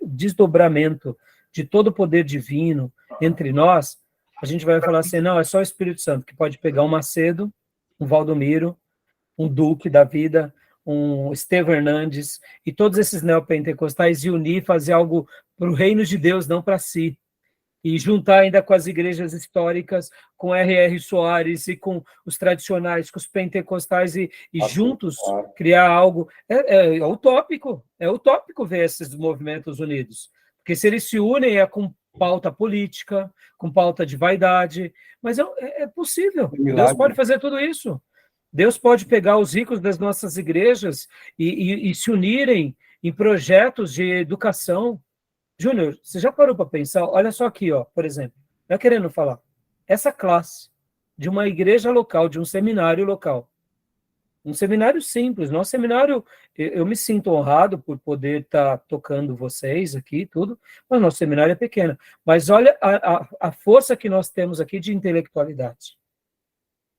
desdobramento de todo o poder divino entre nós, a gente vai falar assim, não, é só o Espírito Santo que pode pegar um Macedo, um Valdomiro, um Duque da vida, um Estevão Hernandes, e todos esses neopentecostais e unir, fazer algo para o reino de Deus, não para si. E juntar ainda com as igrejas históricas, com R.R. Soares e com os tradicionais, com os pentecostais, e juntos criar algo. É utópico ver esses movimentos unidos. Porque se eles se unem é com pauta política, com pauta de vaidade, mas é possível. Deus pode fazer tudo isso. Deus pode pegar os ricos das nossas igrejas e se unirem em projetos de educação. Júnior, você já parou para pensar? Olha só aqui, ó, por exemplo, não é querendo falar. Essa classe de uma igreja local, de um seminário local, um seminário simples, nosso seminário, eu me sinto honrado por poder estar tocando vocês aqui, tudo, mas nosso seminário é pequeno. Mas olha a força que nós temos aqui de intelectualidade.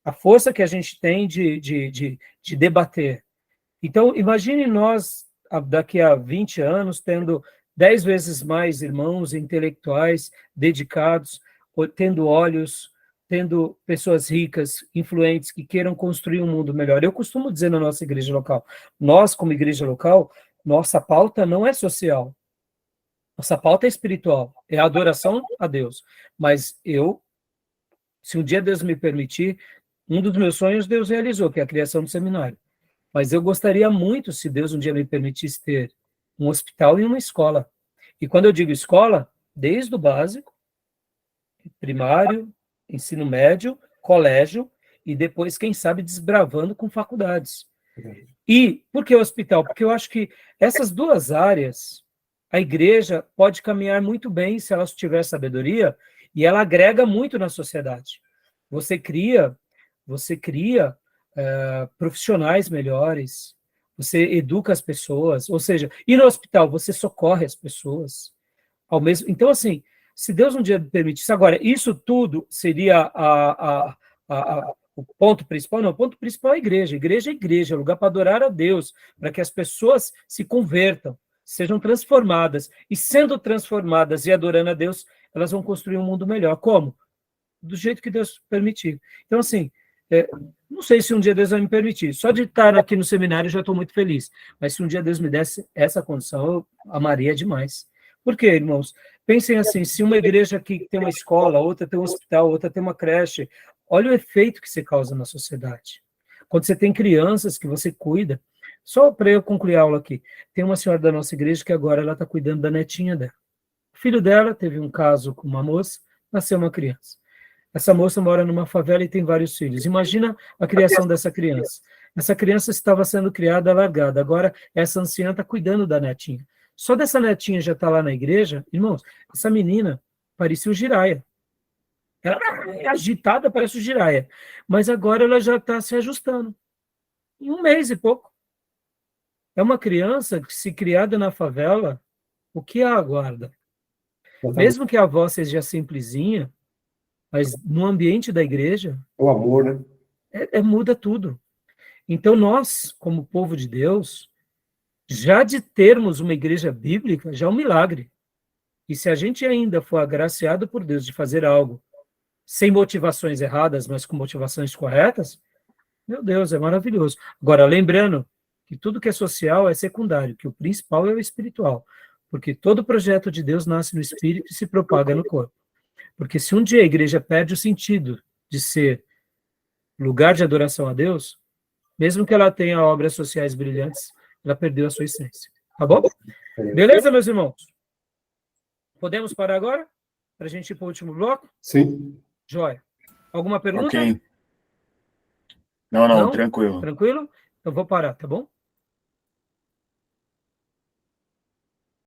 A força que a gente tem de debater. Então, imagine nós, daqui a 20 anos, tendo 10 vezes mais irmãos intelectuais dedicados, tendo olhos, tendo pessoas ricas, influentes, que queiram construir um mundo melhor. Eu costumo dizer na nossa igreja local, nós, como igreja local, nossa pauta não é social. Nossa pauta é espiritual, é a adoração a Deus. Mas se um dia Deus me permitir, um dos meus sonhos Deus realizou, que é a criação do seminário. Mas eu gostaria muito, se Deus um dia me permitisse, ter um hospital e uma escola. E quando eu digo escola, desde o básico, primário, ensino médio, colégio, e depois, quem sabe, desbravando com faculdades. E por que hospital? Porque eu acho que essas duas áreas, a igreja pode caminhar muito bem se ela tiver sabedoria, e ela agrega muito na sociedade. Você cria profissionais melhores, você educa as pessoas, ou seja, ir no hospital, você socorre as pessoas. Então, assim, se Deus um dia permitisse, agora, isso tudo seria o ponto principal? Não, o ponto principal é a igreja. Igreja é igreja, é lugar para adorar a Deus, para que as pessoas se convertam, sejam transformadas, e sendo transformadas e adorando a Deus, elas vão construir um mundo melhor. Como? Do jeito que Deus permitir. Então, assim, não sei se um dia Deus vai me permitir. Só de estar aqui no seminário eu já estou muito feliz. Mas se um dia Deus me desse essa condição, eu amaria demais. Por quê, irmãos? Pensem assim, se uma igreja aqui tem uma escola, outra tem um hospital, outra tem uma creche, olha o efeito que você causa na sociedade. Quando você tem crianças que você cuida, só para eu concluir a aula aqui, tem uma senhora da nossa igreja que agora ela está cuidando da netinha dela. O filho dela teve um caso com uma moça, nasceu uma criança. Essa moça mora numa favela e tem vários filhos. Imagina a criação dessa criança. Essa criança estava sendo criada largada. Agora, essa anciã está cuidando da netinha. Só dessa netinha já tá lá na igreja, irmãos, essa menina parecia o Jiraya. Ela é agitada, parece o Jiraya. Mas agora ela já está se ajustando. Em um mês e pouco. É uma criança que, se criada na favela, o que a aguarda? Mesmo que a avó seja simplesinha, mas no ambiente da igreja, O amor, né? muda tudo. Então nós, como povo de Deus, já de termos uma igreja bíblica, já é um milagre. E se a gente ainda for agraciado por Deus de fazer algo sem motivações erradas, mas com motivações corretas, meu Deus, é maravilhoso. Agora, lembrando que tudo que é social é secundário, que o principal é o espiritual, porque todo projeto de Deus nasce no espírito e se propaga no corpo. Porque se um dia a igreja perde o sentido de ser lugar de adoração a Deus, mesmo que ela tenha obras sociais brilhantes, ela perdeu a sua essência. Tá bom? Beleza, meus irmãos? Podemos parar agora? Para a gente ir para o último bloco? Sim. Joia. Alguma pergunta? Ok. Não, Não? tranquilo. Tranquilo? Então vou parar, tá bom?